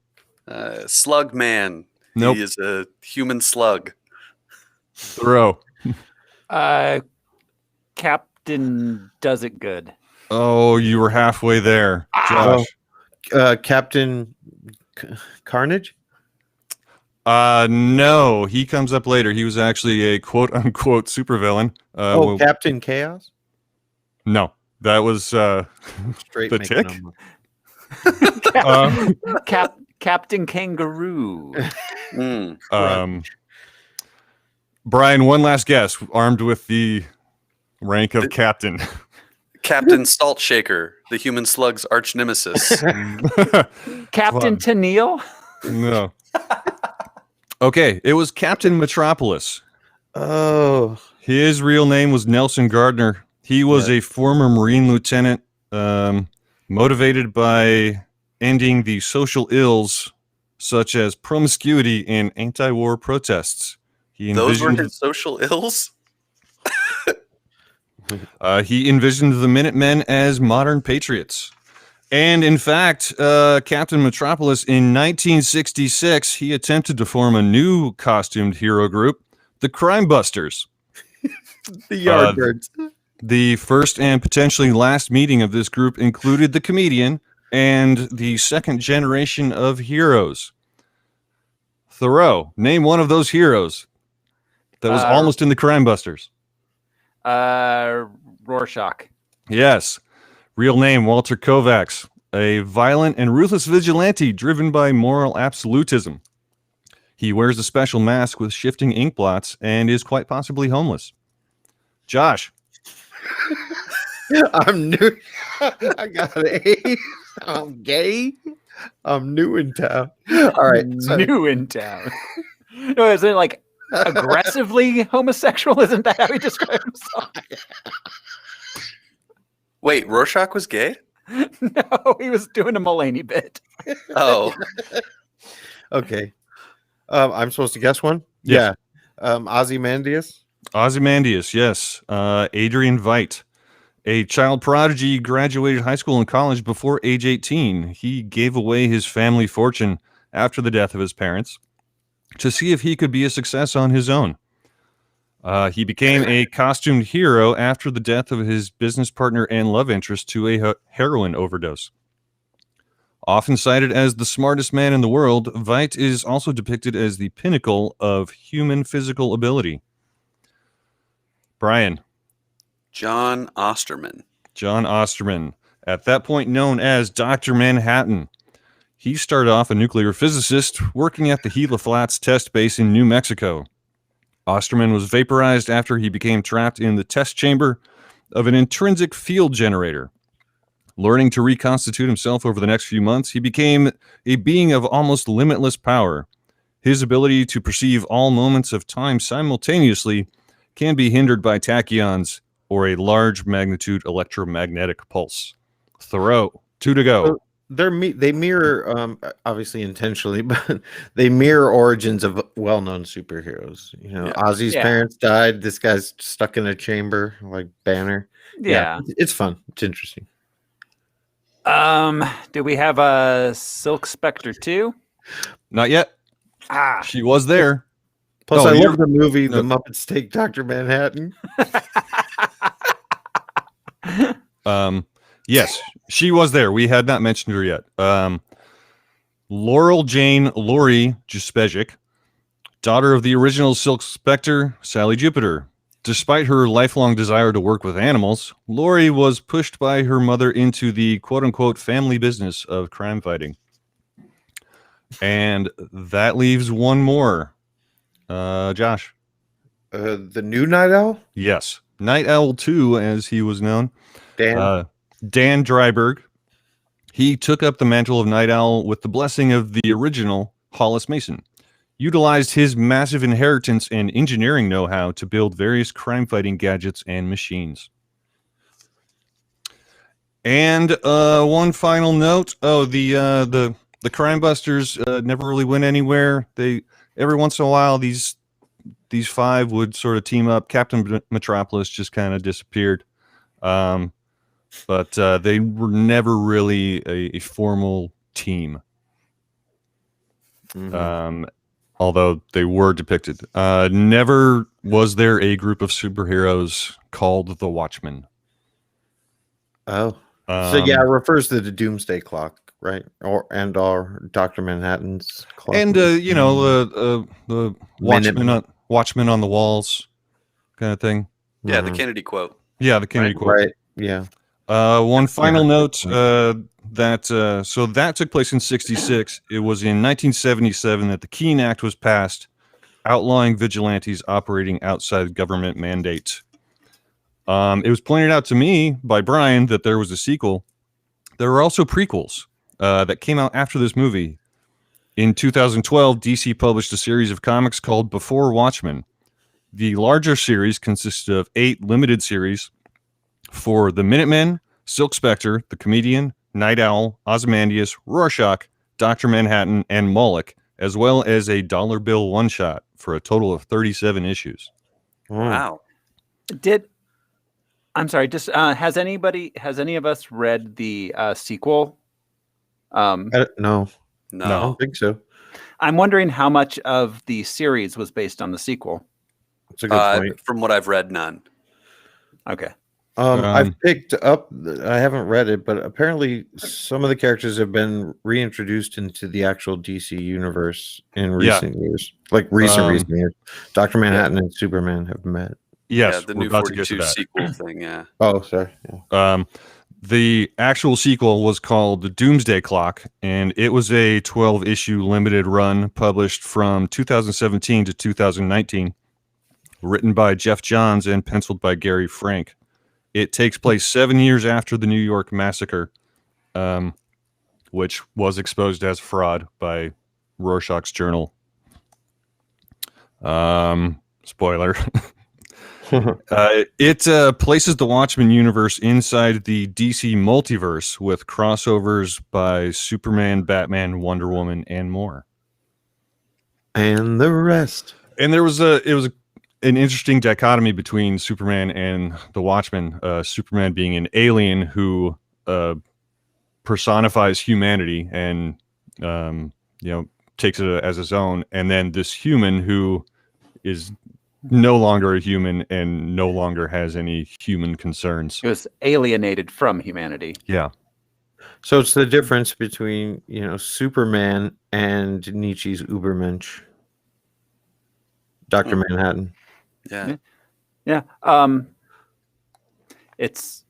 [SPEAKER 3] Slug Man.
[SPEAKER 4] Nope.
[SPEAKER 3] He is a human slug.
[SPEAKER 4] Throw.
[SPEAKER 1] Captain does it good.
[SPEAKER 4] Oh, you were halfway there, Josh.
[SPEAKER 2] Captain Carnage?
[SPEAKER 4] No, he comes up later. He was actually a quote-unquote supervillain.
[SPEAKER 2] Captain Chaos?
[SPEAKER 4] No, that was
[SPEAKER 2] Straight
[SPEAKER 4] The
[SPEAKER 2] making
[SPEAKER 4] Tick?
[SPEAKER 2] them up.
[SPEAKER 1] Captain Kangaroo.
[SPEAKER 4] Brian, one last guess. Armed with the rank of captain.
[SPEAKER 3] Captain Salt Shaker, the human slug's arch nemesis.
[SPEAKER 1] Captain Tennille.
[SPEAKER 4] No. Okay, it was Captain Metropolis.
[SPEAKER 2] Oh.
[SPEAKER 4] His real name was Nelson Gardner. He was a former Marine lieutenant, motivated by ending the social ills such as promiscuity and anti-war protests.
[SPEAKER 3] Those were his social ills?
[SPEAKER 4] He envisioned the Minutemen as modern patriots. And in fact, Captain Metropolis in 1966, he attempted to form a new costumed hero group, the Crime Busters.
[SPEAKER 2] The Yardbirds.
[SPEAKER 4] The first and potentially last meeting of this group included the comedian and the second generation of heroes. Thoreau, name one of those heroes that was almost in the Crime Busters.
[SPEAKER 1] Rorschach.
[SPEAKER 4] Yes. Real name, Walter Kovacs, a violent and ruthless vigilante driven by moral absolutism. He wears a special mask with shifting ink blots and is quite possibly homeless. Josh.
[SPEAKER 2] I'm new. I got an A. I'm gay. I'm new in town. All right. sorry.
[SPEAKER 1] New in town. No, is it like aggressively homosexual? Isn't that how he described himself?
[SPEAKER 3] Wait, Rorschach was gay?
[SPEAKER 1] No, he was doing a Mulaney bit.
[SPEAKER 3] Oh,
[SPEAKER 2] Okay. I'm supposed to guess one?
[SPEAKER 4] Yes.
[SPEAKER 2] Yeah. Ozymandias?
[SPEAKER 4] Ozymandias, yes. Adrian Veidt, a child prodigy, graduated high school and college before age 18. He gave away his family fortune after the death of his parents to see if he could be a success on his own. He became a costumed hero after the death of his business partner and love interest to a heroin overdose. Often cited as the smartest man in the world, Veidt is also depicted as the pinnacle of human physical ability. Brian.
[SPEAKER 3] John Osterman.
[SPEAKER 4] John Osterman, at that point known as Dr. Manhattan. He started off a nuclear physicist working at the Gila Flats test base in New Mexico. Osterman was vaporized after he became trapped in the test chamber of an intrinsic field generator. Learning to reconstitute himself over the next few months, he became a being of almost limitless power. His ability to perceive all moments of time simultaneously can be hindered by tachyons or a large magnitude electromagnetic pulse. Thoreau, 2 to go.
[SPEAKER 2] So they mirror, obviously intentionally, but they mirror origins of well-known superheroes. Ozzy's parents died. This guy's stuck in a chamber like Banner.
[SPEAKER 1] Yeah.
[SPEAKER 2] It's fun. It's interesting.
[SPEAKER 1] Do we have a Silk Spectre 2?
[SPEAKER 4] Not yet.
[SPEAKER 1] Ah,
[SPEAKER 4] She was there.
[SPEAKER 2] Plus,
[SPEAKER 4] Oh,
[SPEAKER 2] I
[SPEAKER 4] you're-
[SPEAKER 2] love the movie
[SPEAKER 4] no.
[SPEAKER 2] The Muppets Take Dr. Manhattan.
[SPEAKER 4] Yes, she was there. We had not mentioned her yet. Laurel Jane Laurie Juspecic, daughter of the original Silk Spectre, Sally Jupiter. Despite her lifelong desire to work with animals, Laurie was pushed by her mother into the quote-unquote family business of crime fighting. And that leaves one more. Josh.
[SPEAKER 2] The new Night Owl?
[SPEAKER 4] Yes. Night Owl 2, as he was known.
[SPEAKER 2] Dan?
[SPEAKER 4] Dan Dryberg. He took up the mantle of Night Owl with the blessing of the original Hollis Mason. Utilized his massive inheritance and engineering know-how to build various crime-fighting gadgets and machines. And one final note. Oh, the Crime Busters never really went anywhere. They every once in a while these five would sort of team up. Captain Metropolis just kind of disappeared. But they were never really a formal team.
[SPEAKER 2] Mm-hmm.
[SPEAKER 4] Although they were depicted. Never was there a group of superheroes called the Watchmen.
[SPEAKER 2] Oh. So yeah, it refers to the Doomsday Clock, right? Or Dr. Manhattan's clock.
[SPEAKER 4] And the Watchmen on the walls kind of thing.
[SPEAKER 3] Yeah, the Kennedy quote.
[SPEAKER 4] Yeah, the Kennedy quote.
[SPEAKER 2] Right. Yeah.
[SPEAKER 4] One final note that took place in 1966. It was in 1977 that the Keene Act was passed, outlawing vigilantes operating outside government mandates. It was pointed out to me by Brian that there was a sequel. There were also prequels that came out after this movie. In 2012, DC published a series of comics called Before Watchmen. The larger series consisted of 8 limited series for the Minutemen, Silk Spectre, the Comedian, Night Owl, Ozymandias, Rorschach, Dr. Manhattan, and Moloch, as well as a dollar bill one-shot for a total of 37 issues.
[SPEAKER 3] Wow.
[SPEAKER 1] I'm sorry, just has any of us read the sequel?
[SPEAKER 2] No.
[SPEAKER 3] No.
[SPEAKER 2] I don't think so.
[SPEAKER 1] I'm wondering how much of the series was based on the sequel.
[SPEAKER 2] That's a good point.
[SPEAKER 3] From what I've read, none.
[SPEAKER 1] Okay.
[SPEAKER 2] I've picked up, I haven't read it, but apparently some of the characters have been reintroduced into the actual DC universe in recent years. Like recent years. Dr. Manhattan and Superman have met.
[SPEAKER 4] Yes,
[SPEAKER 3] Yeah, the
[SPEAKER 4] we're
[SPEAKER 3] new
[SPEAKER 4] about to get to
[SPEAKER 3] 42
[SPEAKER 4] that.
[SPEAKER 3] sequel thing, yeah.
[SPEAKER 2] Oh, sorry. Yeah.
[SPEAKER 4] The actual sequel was called The Doomsday Clock, and it was a 12-issue limited run published from 2017 to 2019, written by Jeff Johns and penciled by Gary Frank. It takes place 7 years after the New York Massacre, which was exposed as fraud by Rorschach's Journal. Spoiler. It places the Watchmen universe inside the DC multiverse with crossovers by Superman, Batman, Wonder Woman, and more.
[SPEAKER 2] And the rest.
[SPEAKER 4] And there was an interesting dichotomy between Superman and the Watchmen. Superman being an alien who personifies humanity and takes it as his own, and then this human who is no longer a human and no longer has any human concerns.
[SPEAKER 1] It was alienated from humanity.
[SPEAKER 4] Yeah.
[SPEAKER 2] So it's the difference between, Superman and Nietzsche's Übermensch. Dr. Manhattan.
[SPEAKER 3] Yeah.
[SPEAKER 1] Yeah. It's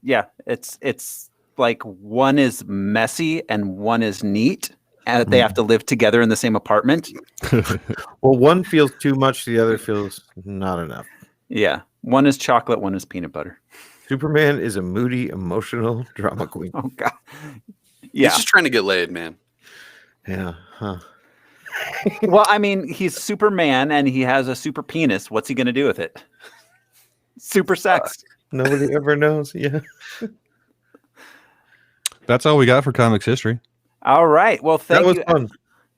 [SPEAKER 1] like one is messy and one is neat, and they have to live together in the same apartment.
[SPEAKER 2] Well, one feels too much, the other feels not enough.
[SPEAKER 1] Yeah. One is chocolate, one is peanut butter.
[SPEAKER 2] Superman is a moody, emotional drama queen.
[SPEAKER 1] Oh God.
[SPEAKER 3] He's
[SPEAKER 1] Yeah.
[SPEAKER 3] just trying to get laid, man.
[SPEAKER 2] Yeah. Huh.
[SPEAKER 1] Well, I mean, he's Superman and he has a super penis. What's he going to do with it? Super sex.
[SPEAKER 2] Nobody ever knows. Yeah.
[SPEAKER 4] That's all we got for comics history.
[SPEAKER 1] All right. Well,
[SPEAKER 2] That
[SPEAKER 1] thank
[SPEAKER 2] was
[SPEAKER 1] you.
[SPEAKER 2] fun.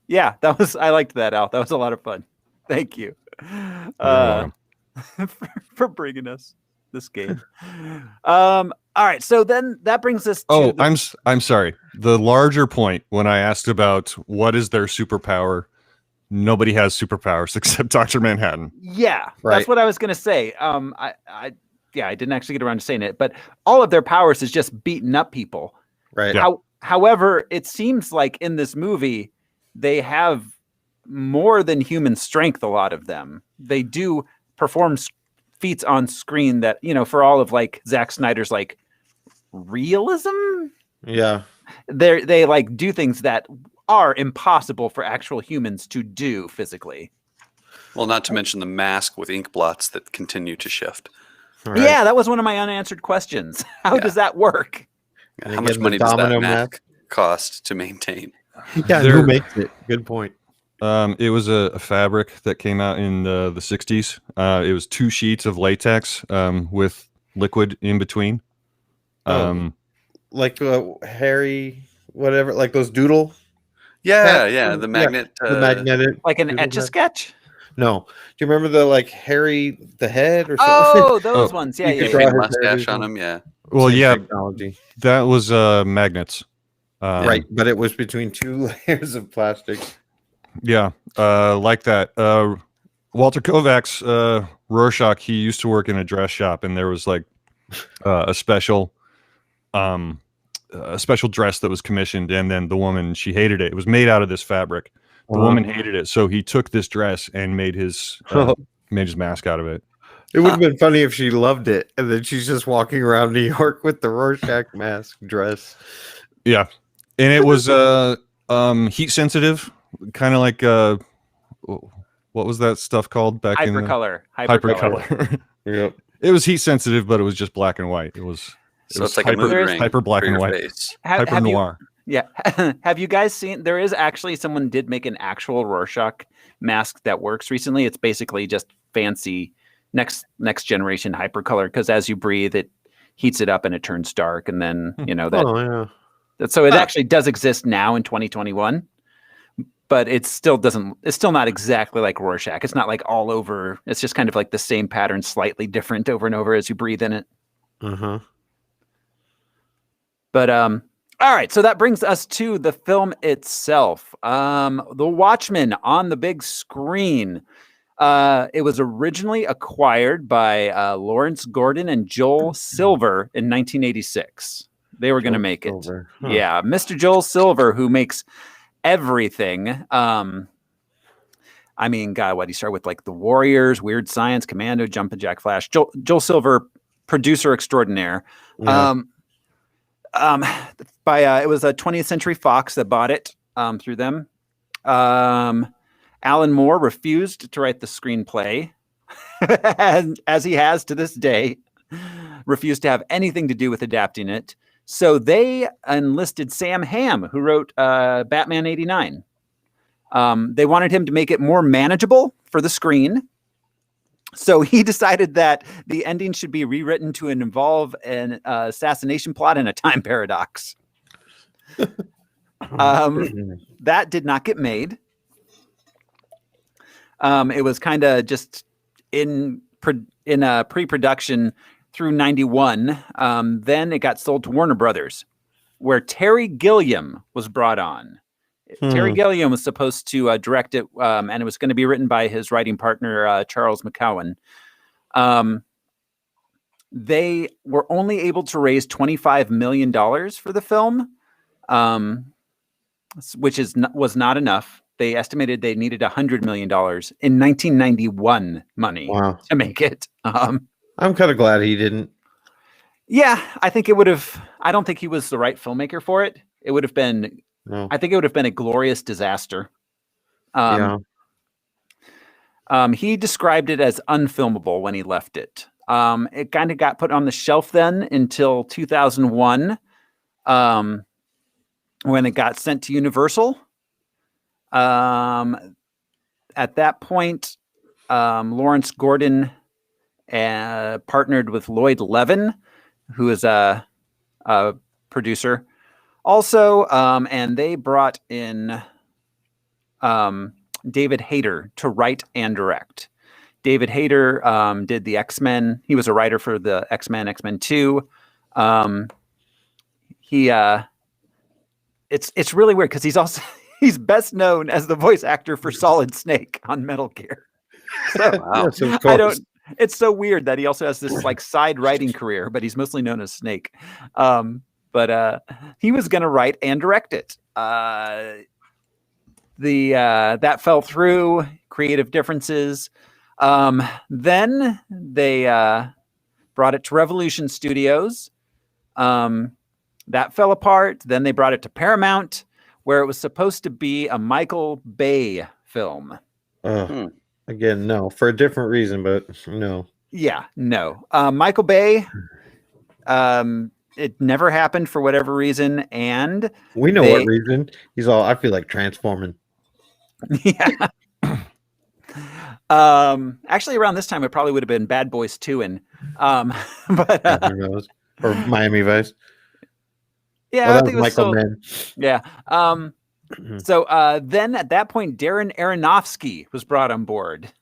[SPEAKER 1] Yeah, I liked that, Al. That was a lot of fun. Thank you
[SPEAKER 4] welcome.
[SPEAKER 1] for bringing us this game. All right. So then that brings us to
[SPEAKER 4] Oh, I'm sorry. The larger point when I asked about what is their superpower, nobody has superpowers except Dr. Manhattan.
[SPEAKER 1] Yeah,
[SPEAKER 2] Right.
[SPEAKER 1] that's what I was going to say. I didn't actually get around to saying it, but all of their powers is just beating up people.
[SPEAKER 2] Right.
[SPEAKER 4] Yeah.
[SPEAKER 1] However, it seems like in this movie, they have more than human strength. A lot of them, they do perform feats on screen that, for all of like Zach Snyder's like realism.
[SPEAKER 2] Yeah.
[SPEAKER 1] They like do things that are impossible for actual humans to do physically.
[SPEAKER 3] Well, not to mention the mask with ink blots that continue to shift.
[SPEAKER 2] Right.
[SPEAKER 1] Yeah, that was one of my unanswered questions. How does that work?
[SPEAKER 2] And
[SPEAKER 3] How much
[SPEAKER 2] again, the
[SPEAKER 3] money does that
[SPEAKER 2] domino
[SPEAKER 3] mask cost to maintain?
[SPEAKER 2] Yeah.
[SPEAKER 4] There-
[SPEAKER 2] Who makes it? Good point.
[SPEAKER 4] It was a fabric that came out in the 60s. It was 2 sheets of latex with liquid in between.
[SPEAKER 2] Like Harry, whatever, like those doodle.
[SPEAKER 3] Yeah,
[SPEAKER 2] Pat-
[SPEAKER 3] yeah, the magnet.
[SPEAKER 2] the magnetic.
[SPEAKER 1] Like an
[SPEAKER 2] doodle
[SPEAKER 1] etch a
[SPEAKER 2] mat.
[SPEAKER 1] sketch?
[SPEAKER 2] No. Do you remember the like Harry the head or something?
[SPEAKER 1] Oh, those
[SPEAKER 4] Oh.
[SPEAKER 1] ones. Yeah,
[SPEAKER 2] You
[SPEAKER 1] yeah,
[SPEAKER 2] could
[SPEAKER 1] yeah.
[SPEAKER 3] Paint a
[SPEAKER 2] draw his
[SPEAKER 3] mustache
[SPEAKER 2] hair
[SPEAKER 3] on him, yeah.
[SPEAKER 4] Well,
[SPEAKER 2] Same
[SPEAKER 4] yeah,
[SPEAKER 2] technology.
[SPEAKER 4] that was magnets.
[SPEAKER 2] Right, but it was between 2 layers of plastic.
[SPEAKER 4] Yeah, like that. Walter Kovacs, Rorschach, he used to work in a dress shop, and there was like a special dress that was commissioned, and then the woman, she hated it. It was made out of this fabric. The woman hated it, so he took this dress and made his mask out of it.
[SPEAKER 2] It would have been funny if she loved it, and then she's just walking around New York with the Rorschach mask dress.
[SPEAKER 4] Yeah, and it was heat sensitive, kind of like what was that stuff called back in the
[SPEAKER 1] Hypercolor.
[SPEAKER 4] hypercolor?
[SPEAKER 2] Yep.
[SPEAKER 4] It was heat sensitive, but it was just black and white. It was
[SPEAKER 3] So it's like
[SPEAKER 4] hyper,
[SPEAKER 3] a mood ring
[SPEAKER 4] hyper black
[SPEAKER 3] for
[SPEAKER 4] and
[SPEAKER 3] your
[SPEAKER 4] white,
[SPEAKER 3] face.
[SPEAKER 4] hyper
[SPEAKER 1] Have you,
[SPEAKER 4] noir.
[SPEAKER 1] yeah. Have you guys seen, there is actually someone did make an actual Rorschach mask that works recently. It's basically just fancy next generation hypercolor, because as you breathe, it heats it up and it turns dark. And then,
[SPEAKER 2] Oh yeah.
[SPEAKER 1] so it actually does exist now in 2021. But it's still not exactly like Rorschach. It's not like all over. It's just kind of like the same pattern, slightly different over and over as you breathe in it.
[SPEAKER 2] Uh-huh.
[SPEAKER 1] But all right, so that brings us to the film itself. The Watchmen on the big screen. It was originally acquired by Lawrence Gordon and Joel Silver in 1986. They were going to make it.
[SPEAKER 2] Huh.
[SPEAKER 1] Yeah, Mr. Joel Silver, who makes everything. I mean, God, what he started with, like The Warriors, Weird Science, Commando, Jumpin' Jack Flash. Joel Silver, producer extraordinaire.
[SPEAKER 2] Yeah.
[SPEAKER 1] It was a 20th Century Fox that bought it through them. Alan Moore refused to write the screenplay, and as he has to this day, refused to have anything to do with adapting it. So they enlisted Sam Hamm, who wrote Batman 89. They wanted him to make it more manageable for the screen. So he decided that the ending should be rewritten to involve an assassination plot and a time paradox. That did not get made. It was kind of just in pre-production through 91. Then it got sold to Warner Brothers, where Terry Gilliam was brought on. Terry Gilliam was supposed to direct it, and it was going to be written by his writing partner, Charles McCowan. They were only able to raise $25 million for the film, which was not enough. They estimated they needed $100 million in 1991 money to make it.
[SPEAKER 2] I'm kind of glad he didn't.
[SPEAKER 1] Yeah, I think it would have. I don't think he was the right filmmaker for it. It would have been.
[SPEAKER 2] No.
[SPEAKER 1] I think it would have been a glorious disaster. He described it as unfilmable when he left it. It kind of got put on the shelf then until 2001, when it got sent to Universal. At that point, Lawrence Gordon partnered with Lloyd Levin, who is a producer also, and they brought in David Hayter to write and direct. David Hayter did the X-Men. He was a writer for the X-Men, X-Men 2. It's really weird because he's best known as the voice actor for Solid Snake on Metal Gear. So
[SPEAKER 2] Yes, of course.
[SPEAKER 1] it's so weird that he also has this like side writing career, but he's mostly known as Snake. But he was going to write and direct it. That fell through, creative differences. Then they brought it to Revolution Studios. That fell apart. Then they brought it to Paramount, where it was supposed to be a Michael Bay film.
[SPEAKER 2] Again, no, for a different reason, but no.
[SPEAKER 1] Yeah, no. Michael Bay, it never happened for whatever reason. And
[SPEAKER 2] We know what reason. He's all, I feel like transforming.
[SPEAKER 1] yeah. Actually, around this time, it probably would have been Bad Boys 2. But
[SPEAKER 2] Who knows? Or Miami Vice.
[SPEAKER 1] yeah,
[SPEAKER 2] Well,
[SPEAKER 1] I
[SPEAKER 2] that
[SPEAKER 1] think
[SPEAKER 2] was
[SPEAKER 1] it was
[SPEAKER 2] Michael Mann.
[SPEAKER 1] yeah. So then at that point, Darren Aronofsky was brought on board.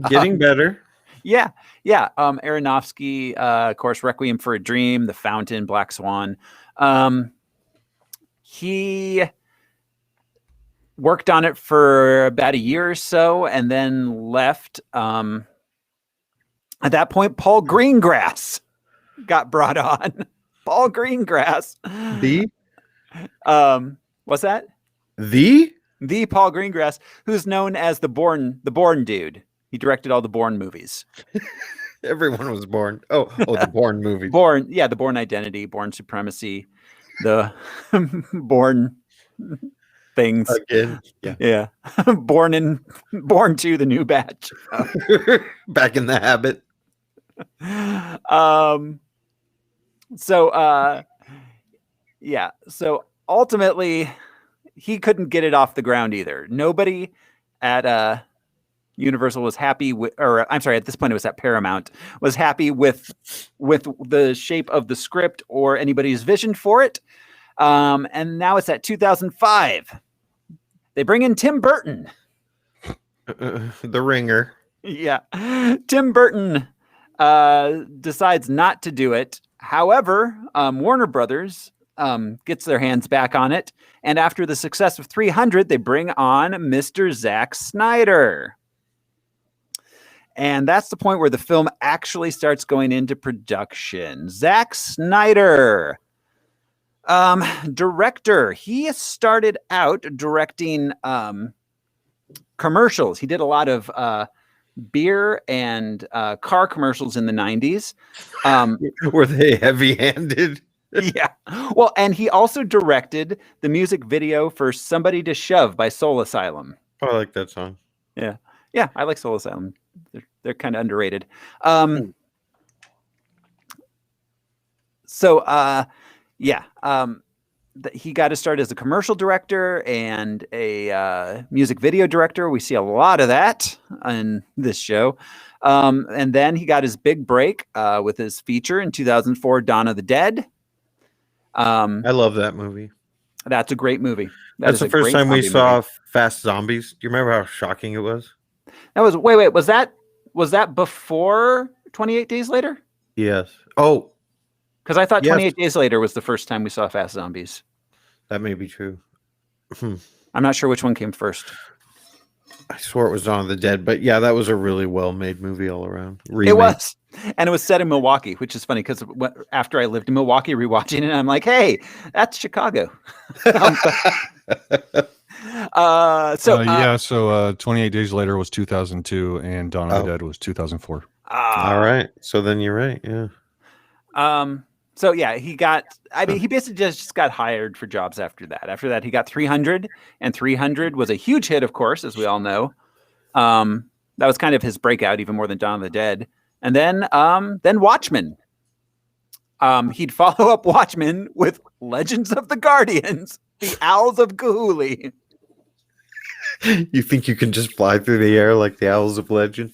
[SPEAKER 2] Getting better.
[SPEAKER 1] Yeah. Aronofsky, of course, Requiem for a Dream, The Fountain, Black Swan. He worked on it for about a year or so and then left. At that point, Paul Greengrass got brought on. Paul Greengrass. What's that?
[SPEAKER 2] The
[SPEAKER 1] Paul Greengrass, who's known as the Bourne dude. He directed all the Bourne movies.
[SPEAKER 2] Everyone was born. Oh, the Bourne movie.
[SPEAKER 1] Bourne, yeah, the Bourne Identity, Bourne Supremacy, the Bourne things.
[SPEAKER 2] Again. Yeah.
[SPEAKER 1] Born 2, the new batch.
[SPEAKER 2] Back in the habit.
[SPEAKER 1] So ultimately he couldn't get it off the ground either. Nobody at Universal was happy with, or I'm sorry, at this point it was at Paramount, was happy with the shape of the script or anybody's vision for it. And now it's at 2005. They bring in Tim Burton.
[SPEAKER 2] The Ringer.
[SPEAKER 1] Yeah. Tim Burton decides not to do it. However, Warner Brothers gets their hands back on it. And after the success of 300, they bring on Mr. Zach Snyder. And that's the point where the film actually starts going into production. Zach Snyder, director. He started out directing commercials. He did a lot of beer and car commercials in the 90s.
[SPEAKER 2] Were they heavy-handed?
[SPEAKER 1] Yeah. Well, and he also directed the music video for Somebody to Shove by Soul Asylum.
[SPEAKER 2] Oh, I like that song.
[SPEAKER 1] Yeah. Yeah, I like Soul Asylum. They're kind of underrated. He got to start as a commercial director and a music video director. We see a lot of that in this show. And then he got his big break with his feature in 2004, Dawn of the Dead.
[SPEAKER 2] I love that movie.
[SPEAKER 1] That's a great movie.
[SPEAKER 2] That's the first time we saw Fast Zombies. Do you remember how shocking it was?
[SPEAKER 1] That was wait. Was that before 28 Days Later?
[SPEAKER 2] Yes. Oh,
[SPEAKER 1] because I thought 28 Days Later was the first time we saw Fast Zombies.
[SPEAKER 2] That may be true.
[SPEAKER 1] I'm not sure which one came first.
[SPEAKER 2] I swore it was Dawn of the Dead, but yeah, that was a really well-made movie all around. Remake.
[SPEAKER 1] It was, and it was set in Milwaukee, which is funny because after I lived in Milwaukee, rewatching it, I'm like, hey, that's Chicago.
[SPEAKER 4] So 28 Days Later was 2002 and Dawn of the Dead was 2004.
[SPEAKER 2] All right. So then you're right. Yeah.
[SPEAKER 1] So yeah, he basically just got hired for jobs after that. After that, he got 300, and 300 was a huge hit, of course, as we all know. That was kind of his breakout, even more than Dawn of the Dead. And then Watchmen. He'd follow up Watchmen with Legends of the Guardians, the Owls of Kahuli.
[SPEAKER 2] You think you can just fly through the air like the Owls of Legend?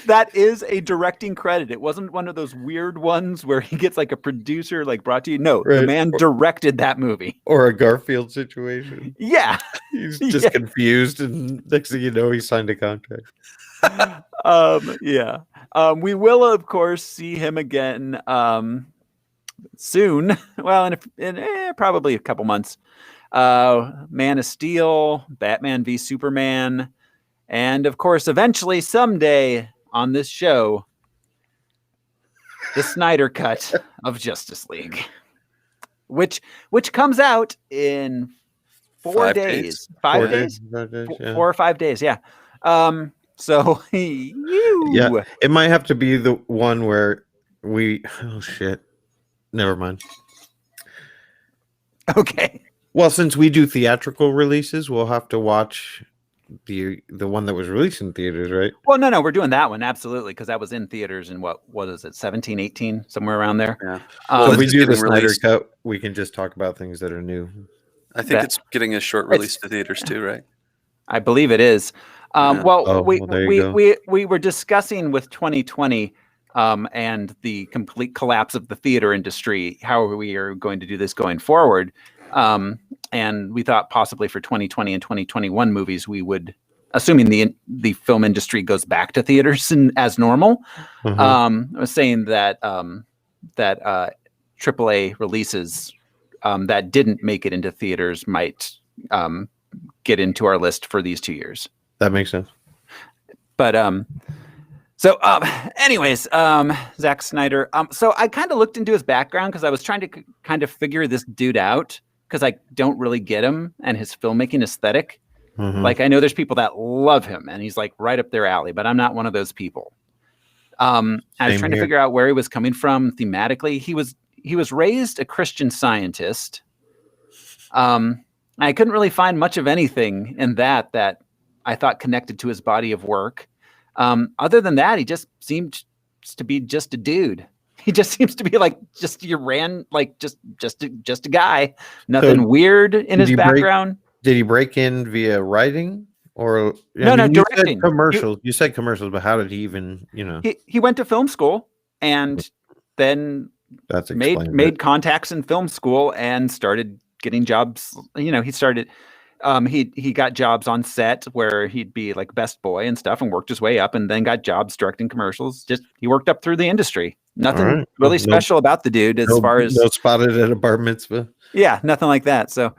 [SPEAKER 1] That is a directing credit. It wasn't one of those weird ones where he gets like a producer like brought to you. No, the
[SPEAKER 2] Right.
[SPEAKER 1] man directed that movie.
[SPEAKER 2] Or a Garfield situation.
[SPEAKER 1] Yeah.
[SPEAKER 2] He's just confused, and next thing you know, he signed a contract.
[SPEAKER 1] Yeah. We will, of course, see him again soon. Well, in probably a couple months. Man of Steel, Batman v Superman, and of course, eventually, someday on this show, the Snyder Cut of Justice League, which comes out in 4 days. 5 days?
[SPEAKER 2] 5 days, yeah.
[SPEAKER 1] 4 or 5 days, yeah. So
[SPEAKER 2] Yeah, it might have to be the one where oh shit. Never mind.
[SPEAKER 1] Okay.
[SPEAKER 2] Well, since we do theatrical releases, we'll have to watch the one that was released in theaters, right?
[SPEAKER 1] Well, no, we're doing that one, absolutely, because that was in theaters in what is it, 17, 18, somewhere around there.
[SPEAKER 3] Yeah.
[SPEAKER 2] So if we
[SPEAKER 3] it's
[SPEAKER 2] do the
[SPEAKER 3] getting
[SPEAKER 2] Snyder
[SPEAKER 3] released.
[SPEAKER 2] Cut, we can just talk about things that are new.
[SPEAKER 3] I think it's getting a short release to theaters too, right?
[SPEAKER 1] I believe it is.
[SPEAKER 3] Yeah.
[SPEAKER 2] Well, there you go.
[SPEAKER 1] We were discussing with 2020 and the complete collapse of the theater industry, how we are going to do this going forward. And we thought possibly for 2020 and 2021 movies, we would, assuming the film industry goes back to theaters as normal. I was saying that that AAA releases that didn't make it into theaters might get into our list for these 2 years.
[SPEAKER 2] That makes sense.
[SPEAKER 1] But anyways, Zach Snyder. So I kind of looked into his background because I was trying to kind of figure this dude out because I don't really get him and his filmmaking aesthetic. Like I know there's people that love him and he's like right up their alley, but I'm not one of those people. I was trying to figure out where he was coming from thematically. He was raised a Christian Scientist. I couldn't really find much of anything in that I thought connected to his body of work. Other than that, he just seemed to be just a dude. He just seems to be like just a guy. Nothing weird in his background.
[SPEAKER 2] Did he break in via writing or
[SPEAKER 1] no, directing?
[SPEAKER 2] Commercials. You said commercials, but how did he even?
[SPEAKER 1] He went to film school and then made contacts in film school and started getting jobs. He started. He got jobs on set where he'd be like best boy and stuff and worked his way up and then got jobs directing commercials. Just he worked up through the industry. Nothing really special about the dude as far as
[SPEAKER 2] spotted at a bar mitzvah.
[SPEAKER 1] Yeah, nothing like that. So,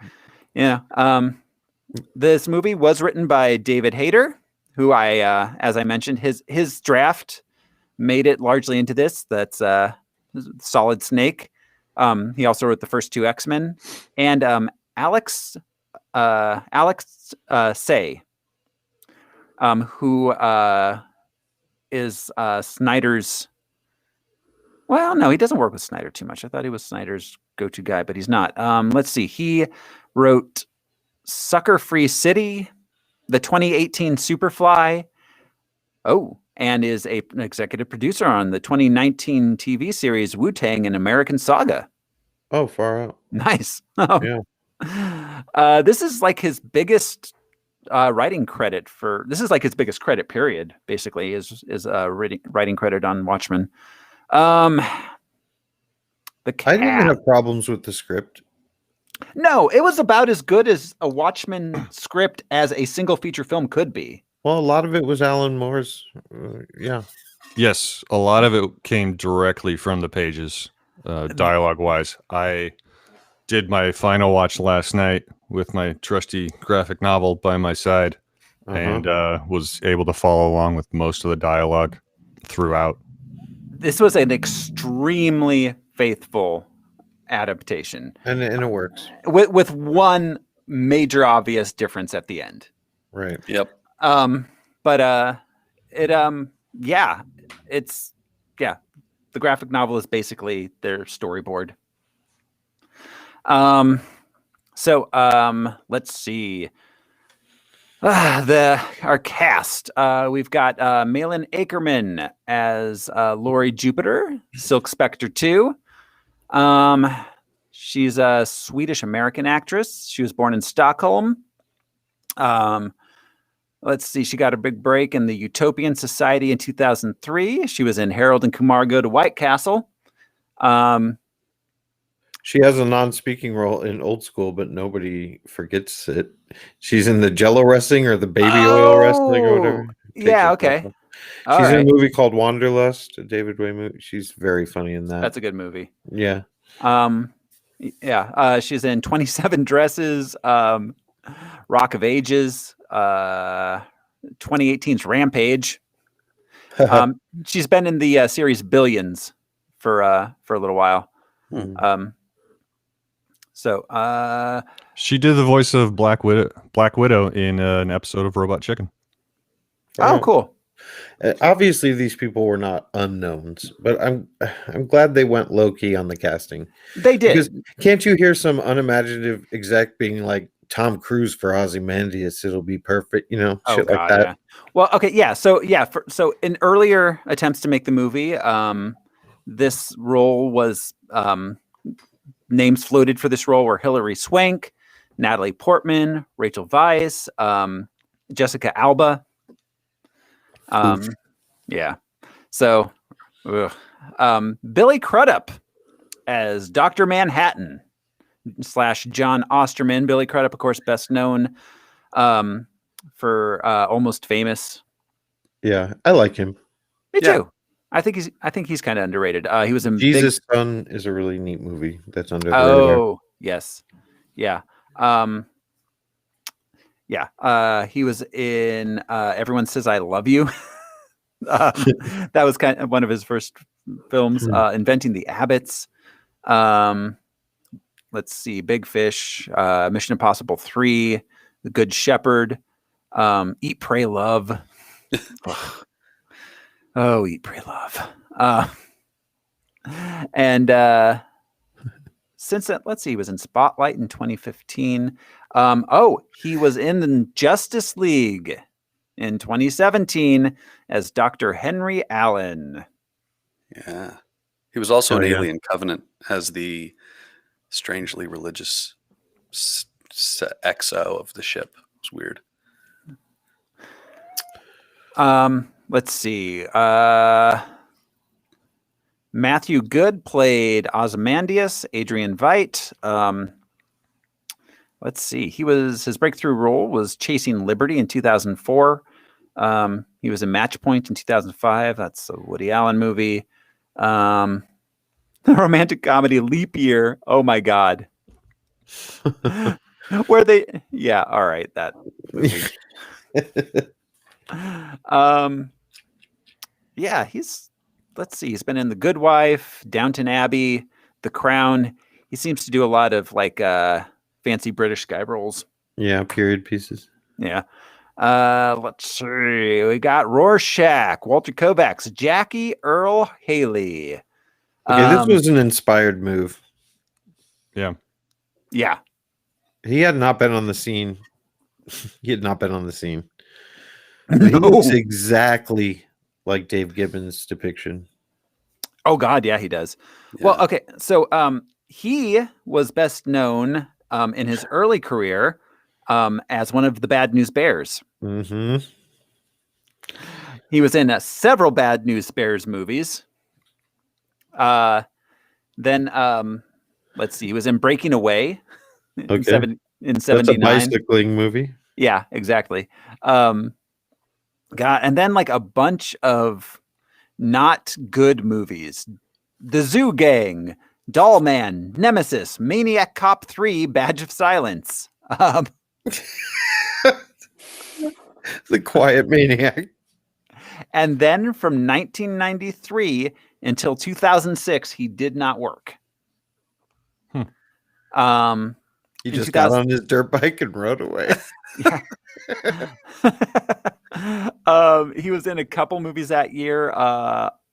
[SPEAKER 1] this movie was written by David Hayter, who as I mentioned, his draft made it largely into this. That's Solid Snake. He also wrote the first 2 X-Men and Alex Say, who is Snyder's. Well, no, he doesn't work with Snyder too much. I thought he was Snyder's go-to guy, but he's not. Let's see. He wrote Sucker Free City, the 2018 Superfly. Oh, and is an executive producer on the 2019 TV series Wu-Tang: An American Saga.
[SPEAKER 2] Oh, far out.
[SPEAKER 1] Nice.
[SPEAKER 2] Yeah.
[SPEAKER 1] This is like his biggest writing credit this is like his biggest credit period, basically, is writing credit on Watchmen. I
[SPEAKER 2] didn't even have problems with the script.
[SPEAKER 1] No, it was about as good as a Watchmen script as a single feature film could be.
[SPEAKER 2] Well, a lot of it was Alan Moore's. Yeah.
[SPEAKER 4] Yes, a lot of it came directly from the pages, dialogue-wise. I did my final watch last night with my trusty graphic novel by my side and was able to follow along with most of the dialogue throughout. This
[SPEAKER 1] was an extremely faithful adaptation.
[SPEAKER 2] And it works.
[SPEAKER 1] With one major obvious difference at the end.
[SPEAKER 2] Right.
[SPEAKER 3] Yep.
[SPEAKER 1] But the graphic novel is basically their storyboard. Let's see. Our cast. We've got Malin Akerman as Lori Jupiter, Silk Spectre 2. She's a Swedish American actress. She was born in Stockholm. Let's see. She got a big break in the Utopian Society in 2003. She was in Harold and Kumar Go to White Castle.
[SPEAKER 2] She has a non-speaking role in Old School, but nobody forgets it. She's in the Jello wrestling or the baby oil wrestling or whatever.
[SPEAKER 1] Yeah, okay.
[SPEAKER 2] She's in a movie called Wanderlust, a David Way movie. She's very funny in that.
[SPEAKER 1] That's a good movie.
[SPEAKER 2] Yeah.
[SPEAKER 1] She's in 27 Dresses, Rock of Ages, 2018's Rampage. She's been in the series Billions for a little while.
[SPEAKER 4] She did the voice of Black Widow in an episode of Robot Chicken.
[SPEAKER 1] Oh, cool.
[SPEAKER 2] Obviously, these people were not unknowns, but I'm glad they went low key on the casting.
[SPEAKER 1] They did.
[SPEAKER 2] Because can't you hear some unimaginative exec being like Tom Cruise for Ozymandias? It'll be perfect, shit like that.
[SPEAKER 1] Yeah. Well, okay, yeah. So in earlier attempts to make the movie, this role was names floated for this role were Hilary Swank, Natalie Portman, Rachel Weisz, Jessica Alba. Yeah. So, Billy Crudup as Dr. Manhattan / John Osterman. Billy Crudup, of course, best known for Almost Famous.
[SPEAKER 2] Yeah, I like him.
[SPEAKER 1] Me too. I think he's kind of underrated. He was in
[SPEAKER 2] Jesus' Son is a really neat movie that's under the radar.
[SPEAKER 1] Oh, yes. Yeah. He was in Everyone Says I Love You. That was kind of one of his first films. Inventing the Abbots. Let's see. Big Fish. Mission Impossible 3. The Good Shepherd. Eat, Pray, Love. Oh, Eat, Pray, Love. Since then, let's see, he was in Spotlight in 2015. He was in the Justice League in 2017 as Dr. Henry Allen.
[SPEAKER 3] Yeah. He was also in Alien Covenant as the strangely religious XO of the ship. It was weird.
[SPEAKER 1] Let's see. Matthew Good played Ozymandias. Adrian Veidt. Let's see. His breakthrough role was Chasing Liberty in 2004. He was in Match Point in 2005. That's a Woody Allen movie. The romantic comedy Leap Year. Oh my God. Where they? Yeah. All right. That. Yeah. Let's see. He's been in The Good Wife, Downton Abbey, The Crown. He seems to do a lot of fancy British guy roles.
[SPEAKER 2] Yeah, period pieces.
[SPEAKER 1] Yeah. Let's see. We got Rorschach, Walter Kovacs, Jackie Earl Haley.
[SPEAKER 2] Okay, this was an inspired move.
[SPEAKER 4] Yeah.
[SPEAKER 1] Yeah.
[SPEAKER 2] He had not been on the scene. He
[SPEAKER 1] No.
[SPEAKER 2] looks exactly like Dave Gibbons' depiction.
[SPEAKER 1] Oh God, yeah, he does.
[SPEAKER 3] Yeah.
[SPEAKER 1] Well, okay, so he was best known in his early career as one of the Bad News Bears.
[SPEAKER 2] Mm-hmm.
[SPEAKER 1] He was in several Bad News Bears movies. Then let's see, he was in Breaking Away in 79.
[SPEAKER 2] That's a bicycling movie.
[SPEAKER 1] Yeah, exactly. And then a bunch of not good movies. The Zoo Gang, Doll Man, Nemesis, Maniac Cop 3, Badge of Silence.
[SPEAKER 2] The Quiet Maniac.
[SPEAKER 1] And then from 1993 until 2006, he did not work.
[SPEAKER 2] He just got on his dirt bike and rode away.
[SPEAKER 1] He was in a couple movies that year.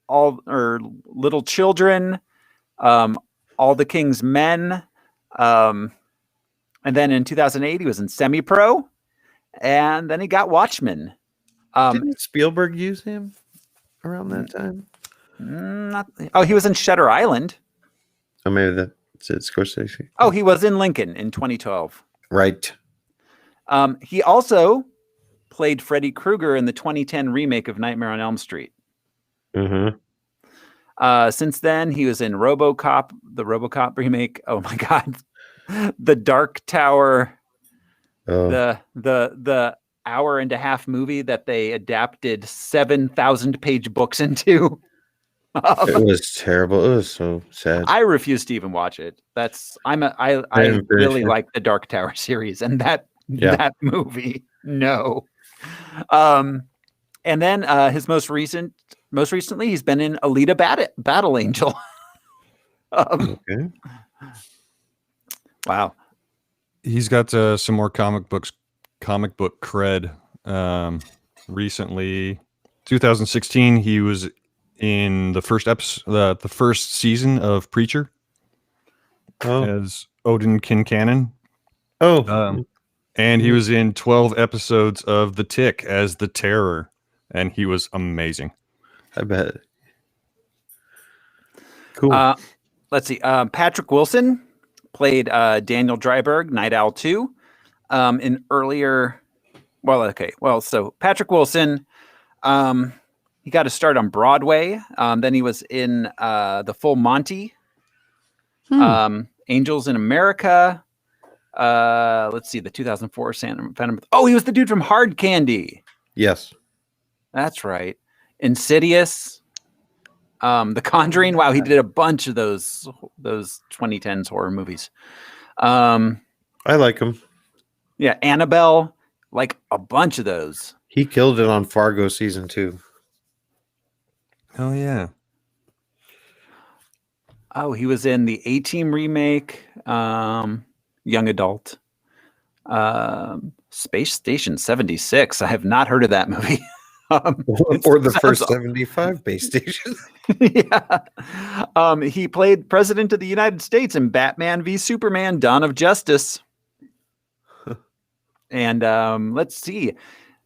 [SPEAKER 1] Little Children, All the King's Men. And then in 2008, he was in Semi-Pro. And then he got Watchmen.
[SPEAKER 2] Didn't Spielberg use him around that time?
[SPEAKER 1] He was in Shutter Island.
[SPEAKER 2] Oh, maybe that's it. Scorsese.
[SPEAKER 1] Oh, he was in Lincoln in 2012.
[SPEAKER 2] Right.
[SPEAKER 1] He also played Freddy Krueger in the 2010 remake of Nightmare on Elm Street.
[SPEAKER 2] Mm-hmm.
[SPEAKER 1] Since then, he was in RoboCop, the RoboCop remake. Oh my God, The Dark Tower, the hour and a half movie that they adapted 7,000 page books into.
[SPEAKER 2] It was terrible. It was so sad.
[SPEAKER 1] I refuse to even watch it. I really like the Dark Tower series, and that movie. No. And then his most recently, he's been in Alita Battle Angel.
[SPEAKER 2] Okay.
[SPEAKER 1] Wow.
[SPEAKER 4] He's got some more comic book cred. Recently, 2016, he was in the first episode, the first season of Preacher as Odin Kincannon. And he was in 12 episodes of The Tick as the Terror, and he was amazing.
[SPEAKER 2] I bet. Cool.
[SPEAKER 1] Let's see. Patrick Wilson played Daniel Dryberg, Night Owl 2, in earlier. So Patrick Wilson, he got a start on Broadway. Then he was in The Full Monty, Angels in America. Let's see, the 2004 Phantom. Oh, he was the dude from Hard Candy.
[SPEAKER 2] Yes,
[SPEAKER 1] that's right. Insidious, The Conjuring. Wow, he did a bunch of those 2010s horror movies.
[SPEAKER 2] I like him.
[SPEAKER 1] Yeah, Annabelle, like a bunch of those.
[SPEAKER 2] He killed it on Fargo season 2.
[SPEAKER 4] Oh yeah.
[SPEAKER 1] Oh, he was in the A-Team remake, young adult, Space Station 76. I have not heard of that movie.
[SPEAKER 2] Or the first 75 base stations.
[SPEAKER 1] Yeah. He played President of the United States in Batman v Superman: Dawn of Justice. And let's see.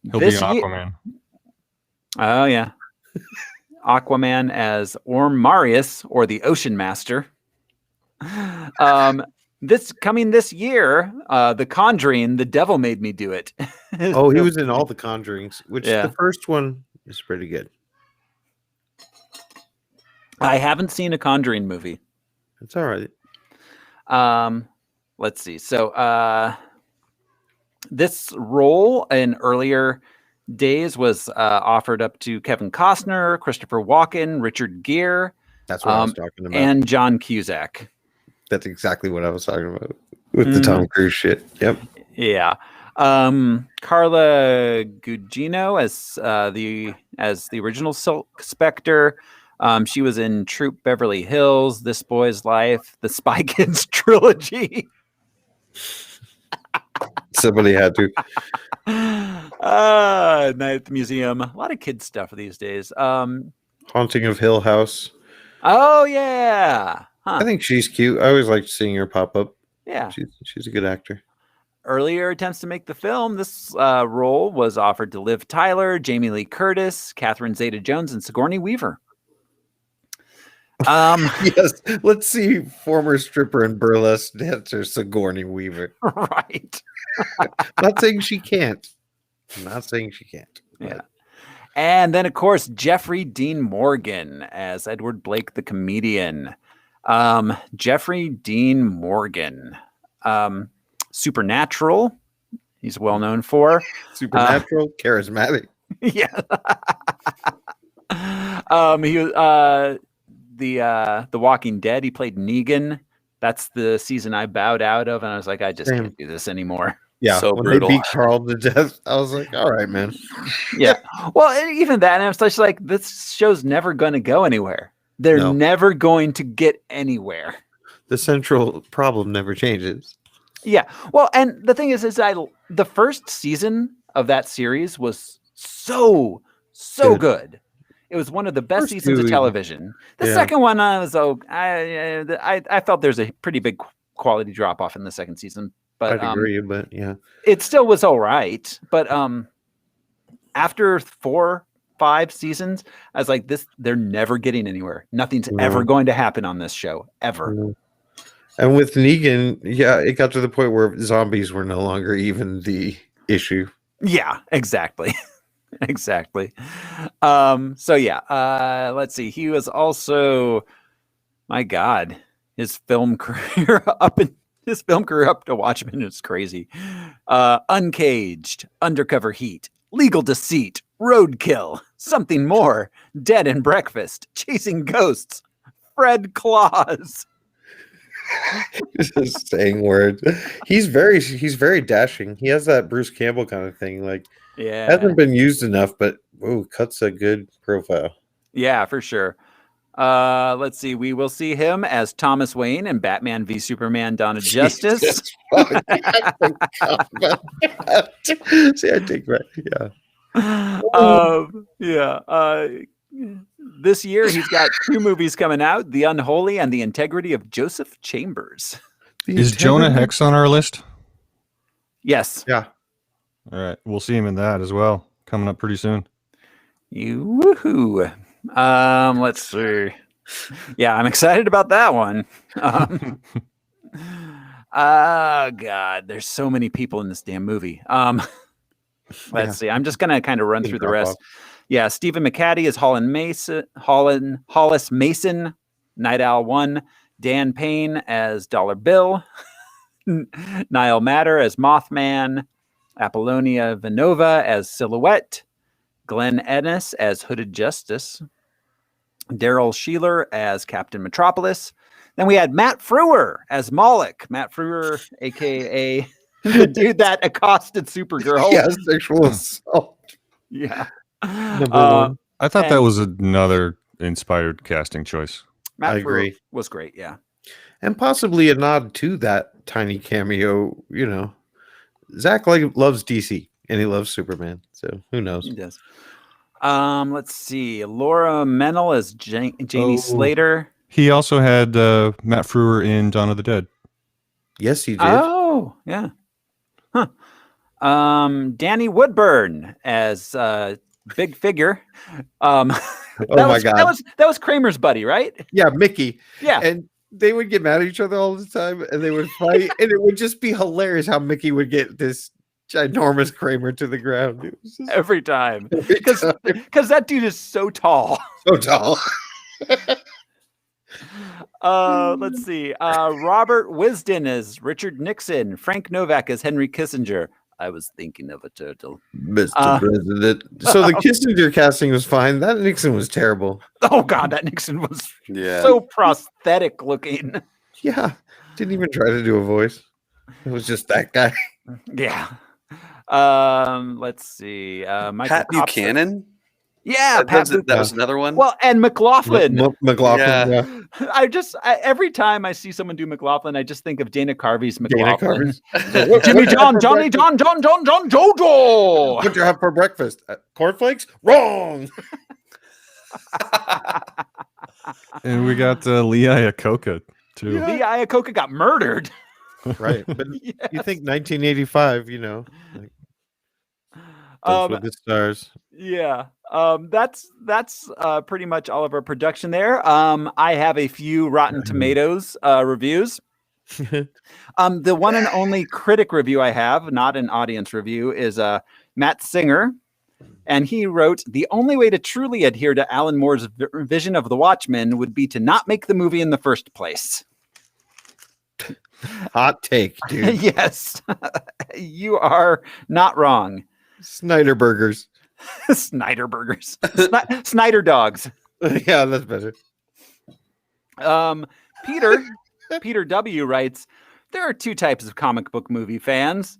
[SPEAKER 4] He'll be an Aquaman.
[SPEAKER 1] Oh yeah. Aquaman as Orm Marius, or the Ocean Master. This year, The Conjuring, The Devil Made Me Do It.
[SPEAKER 2] Oh, he was in all the Conjurings, which the first one is pretty good.
[SPEAKER 1] I haven't seen a Conjuring movie.
[SPEAKER 2] It's all right.
[SPEAKER 1] Let's see. So this role in earlier days was offered up to Kevin Costner, Christopher Walken, Richard Gere.
[SPEAKER 2] That's what I was talking about.
[SPEAKER 1] And John Cusack.
[SPEAKER 2] That's exactly what I was talking about with the Tom Cruise shit. Yep.
[SPEAKER 1] Yeah. Carla Gugino as the original Silk Spectre. She was in Troop Beverly Hills, This Boy's Life, the Spy Kids trilogy.
[SPEAKER 2] Somebody had to.
[SPEAKER 1] Night at the Museum. A lot of kids stuff these days.
[SPEAKER 2] Haunting of Hill House.
[SPEAKER 1] Oh yeah. Huh.
[SPEAKER 2] I think she's cute. I always liked seeing her pop up.
[SPEAKER 1] Yeah.
[SPEAKER 2] She's a good actor.
[SPEAKER 1] Earlier attempts to make the film, this role was offered to Liv Tyler, Jamie Lee Curtis, Catherine Zeta-Jones, and Sigourney Weaver.
[SPEAKER 2] Yes, let's see former stripper and burlesque dancer Sigourney Weaver.
[SPEAKER 1] Right.
[SPEAKER 2] Not saying she can't. I'm not saying she can't.
[SPEAKER 1] Yeah. And then, of course, Jeffrey Dean Morgan as Edward Blake, the comedian. Jeffrey Dean Morgan. Supernatural. He's well known for.
[SPEAKER 2] Supernatural, charismatic.
[SPEAKER 1] Yeah. He was The Walking Dead. He played Negan. That's the season I bowed out of, and I was like, I just can't do this anymore.
[SPEAKER 2] Yeah,
[SPEAKER 3] so
[SPEAKER 2] when
[SPEAKER 3] brutal.
[SPEAKER 2] They beat Carl to death, I was like, all right, man.
[SPEAKER 1] Yeah. Well, even that, and I was just like, this show's never going to go anywhere. They're never going to get anywhere.
[SPEAKER 2] The central problem never changes.
[SPEAKER 1] Yeah. Well, and the thing is the first season of that series was so good. It was one of the best seasons of television. The second one, I felt there's a pretty big quality drop off in the second season. But
[SPEAKER 2] I'd agree, but yeah.
[SPEAKER 1] it still was all right. But after 4, 5 seasons, I was like, they're never getting anywhere. Nothing's ever going to happen on this show, ever.
[SPEAKER 2] No. And with Negan, yeah, it got to the point where zombies were no longer even the issue.
[SPEAKER 1] Yeah, exactly. Exactly. So yeah, let's see. He was also, my God, his film career up to Watchmen is crazy. Uncaged, Undercover Heat, Legal Deceit, Roadkill, Something More, Dead and Breakfast, Chasing Ghosts, Fred Claus.
[SPEAKER 2] Just saying words. He's very dashing. He has that Bruce Campbell kind of thing. Like,
[SPEAKER 1] Yeah,
[SPEAKER 2] hasn't been used enough, but cuts a good profile.
[SPEAKER 1] yeah, for sure. Let's see. We will see him as Thomas Wayne in Batman v Superman: Dawn of Justice.
[SPEAKER 2] Jesus, fuck. I forgot about that. See, I take that. Yeah.
[SPEAKER 1] This year he's got 2 movies coming out: The Unholy and The Integrity of Joseph Chambers.
[SPEAKER 4] Is Jonah Hex on our list?
[SPEAKER 1] Yes.
[SPEAKER 2] Yeah.
[SPEAKER 4] All right. We'll see him in that as well. Coming up pretty soon.
[SPEAKER 1] You woohoo. Let's see. Yeah, I'm excited about that one. God, there's so many people in this damn movie. Let's see. I'm just gonna kind of run through the rest. Yeah, Stephen McCaddy is Hollis Mason, Night Owl 1, Dan Payne as Dollar Bill, Niall Matter as Mothman, Apollonia Venova as Silhouette, Glenn Ennis as Hooded Justice, Daryl Sheeler as Captain Metropolis. Then we had Matt Frewer as Moloch. Matt Frewer, a.k.a. the dude that accosted Supergirl.
[SPEAKER 2] Yeah, sexual assault.
[SPEAKER 1] Yeah.
[SPEAKER 2] Number one.
[SPEAKER 4] I thought that was another inspired casting choice.
[SPEAKER 1] Matt
[SPEAKER 2] I
[SPEAKER 1] Frewer
[SPEAKER 2] agree.
[SPEAKER 1] was great, yeah.
[SPEAKER 2] And possibly a nod to that tiny cameo. You know, Zach loves DC and he loves Superman. So who knows?
[SPEAKER 1] He does. Let's see. Laura Mennel as Janie Slater.
[SPEAKER 4] He also had Matt Frewer in Dawn of the Dead.
[SPEAKER 2] Yes, he did.
[SPEAKER 1] Oh, yeah. Huh. Danny Woodburn as Big Figure.
[SPEAKER 2] Oh my God.
[SPEAKER 1] That was Kramer's buddy, right?
[SPEAKER 2] Yeah, Mickey.
[SPEAKER 1] Yeah.
[SPEAKER 2] And they would get mad at each other all the time and they would fight. And it would just be hilarious how Mickey would get this ginormous Kramer to the ground. It was just
[SPEAKER 1] Every time. Because that dude is so tall.
[SPEAKER 2] so tall.
[SPEAKER 1] Let's see. Robert Wisden as Richard Nixon. Frank Novak as Henry Kissinger. I was thinking of a turtle.
[SPEAKER 2] Mr. President. So the Kissinger casting was fine. That Nixon was terrible.
[SPEAKER 1] Oh God, that Nixon was so prosthetic looking.
[SPEAKER 2] Yeah. Didn't even try to do a voice. It was just that guy.
[SPEAKER 1] Yeah. Let's see.
[SPEAKER 3] Pat Buchanan?
[SPEAKER 1] Yeah,
[SPEAKER 3] that was another one.
[SPEAKER 1] Well, and McLaughlin.
[SPEAKER 2] McLaughlin.
[SPEAKER 3] Yeah.
[SPEAKER 1] Every time I see someone do McLaughlin, I just think of Dana Carvey's McLaughlin.
[SPEAKER 2] Carvey.
[SPEAKER 1] Jimmy John, Johnny John, Jojo.
[SPEAKER 2] What'd you have for breakfast? Cornflakes? Wrong.
[SPEAKER 4] And we got Lee Iacocca, too.
[SPEAKER 1] Yeah. Lee Iacocca got murdered.
[SPEAKER 2] Right. But
[SPEAKER 1] Yes.
[SPEAKER 2] you think 1985, you know. Like, those were the stars.
[SPEAKER 1] Yeah. That's pretty much all of our production there. I have a few Rotten Tomatoes reviews. The one and only critic review I have, not an audience review, is Matt Singer. And he wrote, "The only way to truly adhere to Alan Moore's vision of The Watchmen would be to not make the movie in the first place."
[SPEAKER 2] Hot take, dude.
[SPEAKER 1] Yes. You are not wrong.
[SPEAKER 2] Snyder burgers.
[SPEAKER 1] Snyder burgers. Snyder dogs.
[SPEAKER 2] Yeah, that's better.
[SPEAKER 1] Peter W. writes, "There are 2 types of comic book movie fans.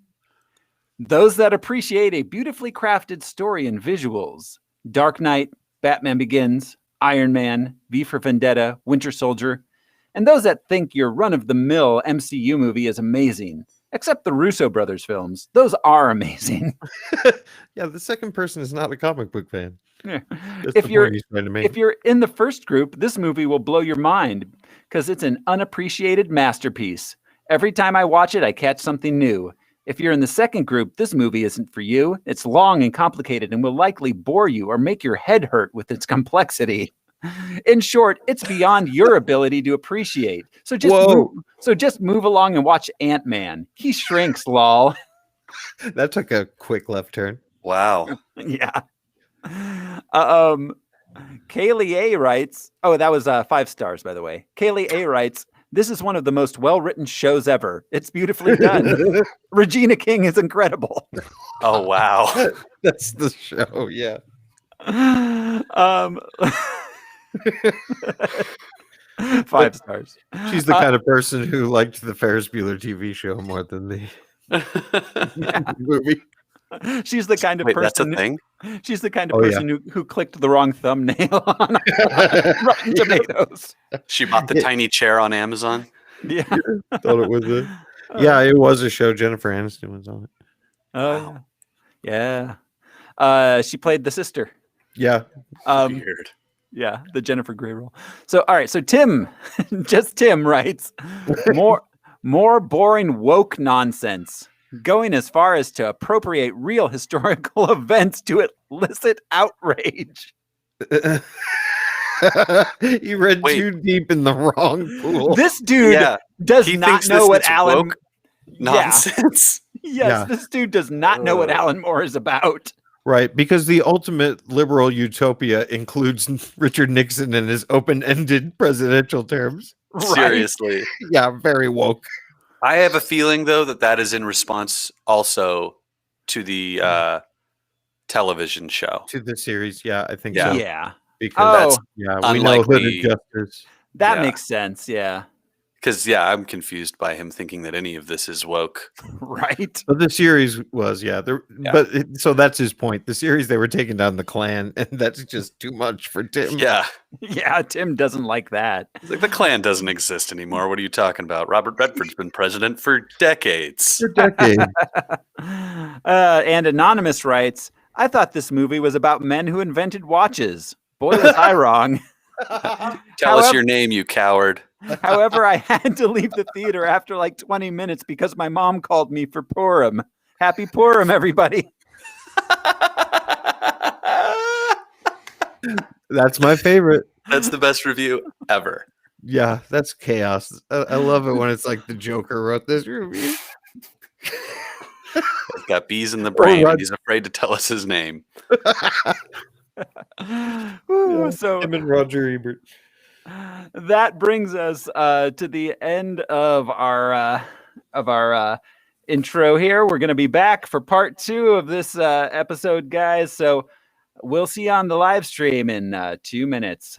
[SPEAKER 1] Those that appreciate a beautifully crafted story and visuals. Dark Knight, Batman Begins, Iron Man, V for Vendetta, Winter Soldier. And those that think your run-of-the-mill MCU movie is amazing. Except the Russo brothers films. Those are amazing."
[SPEAKER 2] Yeah, the second person is not a comic book fan.
[SPEAKER 1] Yeah.
[SPEAKER 2] That's
[SPEAKER 1] If
[SPEAKER 2] the
[SPEAKER 1] you're
[SPEAKER 2] point he's trying to make.
[SPEAKER 1] If you're in the first group, this movie will blow your mind because it's an unappreciated masterpiece. Every time I watch it, I catch something new. If you're in the second group, this movie isn't for you. It's long and complicated and will likely bore you or make your head hurt with its complexity. In short, it's beyond your ability to appreciate. So just move along and watch Ant-Man. He shrinks, lol.
[SPEAKER 2] That took a quick left turn.
[SPEAKER 3] Wow.
[SPEAKER 1] Yeah. Kaylee A writes, oh, that was 5 stars, by the way. Kaylee A writes, this is one of the most well-written shows ever. It's beautifully done. Regina King is incredible.
[SPEAKER 3] Oh, wow.
[SPEAKER 2] That's the show, yeah.
[SPEAKER 1] 5 stars.
[SPEAKER 2] She's the kind of person who liked the Ferris Bueller TV show more than the movie.
[SPEAKER 1] She's the kind of
[SPEAKER 3] Wait, that's a
[SPEAKER 1] person.
[SPEAKER 3] thing?
[SPEAKER 1] She's the kind of person who clicked the wrong thumbnail on Rotten Tomatoes.
[SPEAKER 3] She bought the tiny chair on Amazon.
[SPEAKER 1] Yeah.
[SPEAKER 2] Thought it was it. Yeah, it was a show. Jennifer Aniston was on it.
[SPEAKER 1] Oh, yeah. She played the sister.
[SPEAKER 2] Yeah.
[SPEAKER 3] Weird.
[SPEAKER 1] Yeah, the Jennifer Grey role. So, all right. So Tim, just Tim writes, more boring woke nonsense. Going as far as to appropriate real historical events to elicit outrage.
[SPEAKER 2] You read too deep in the wrong pool.
[SPEAKER 1] This dude does not know what Alan
[SPEAKER 3] nonsense.
[SPEAKER 1] Yes, this dude does not know what Alan Moore is about.
[SPEAKER 2] Right, because the ultimate liberal utopia includes Richard Nixon and his open-ended presidential terms.
[SPEAKER 1] Right?
[SPEAKER 3] Seriously.
[SPEAKER 2] Yeah, very woke.
[SPEAKER 3] I have a feeling, though, that is in response also to the television show.
[SPEAKER 2] To the series, yeah, I think
[SPEAKER 3] Yeah.
[SPEAKER 2] so.
[SPEAKER 1] Yeah.
[SPEAKER 2] Because we know Hooded Justice.
[SPEAKER 1] That makes sense, yeah.
[SPEAKER 3] Because, I'm confused by him thinking that any of this is woke.
[SPEAKER 1] Right.
[SPEAKER 2] But the series was, so that's his point. The series, they were taking down the Klan, and that's just too much for Tim.
[SPEAKER 3] Yeah.
[SPEAKER 1] Yeah, Tim doesn't like that.
[SPEAKER 3] It's like the Klan doesn't exist anymore. What are you talking about? Robert Redford's been president for decades.
[SPEAKER 2] For decades.
[SPEAKER 1] And Anonymous writes, I thought this movie was about men who invented watches. Boy, was I wrong.
[SPEAKER 3] Tell us your name, you coward.
[SPEAKER 1] However, I had to leave the theater after like 20 minutes because my mom called me for Purim. Happy Purim, everybody.
[SPEAKER 2] That's my favorite.
[SPEAKER 3] That's the best review ever.
[SPEAKER 2] Yeah, that's chaos. I love it when it's like the Joker wrote this review.
[SPEAKER 3] He's got bees in the brain, and he's afraid to tell us his name.
[SPEAKER 1] So
[SPEAKER 2] him and Roger Ebert.
[SPEAKER 1] That brings us to the end of our intro here. We're going to be back for part 2 of this episode, guys. So we'll see you on the live stream in 2 minutes.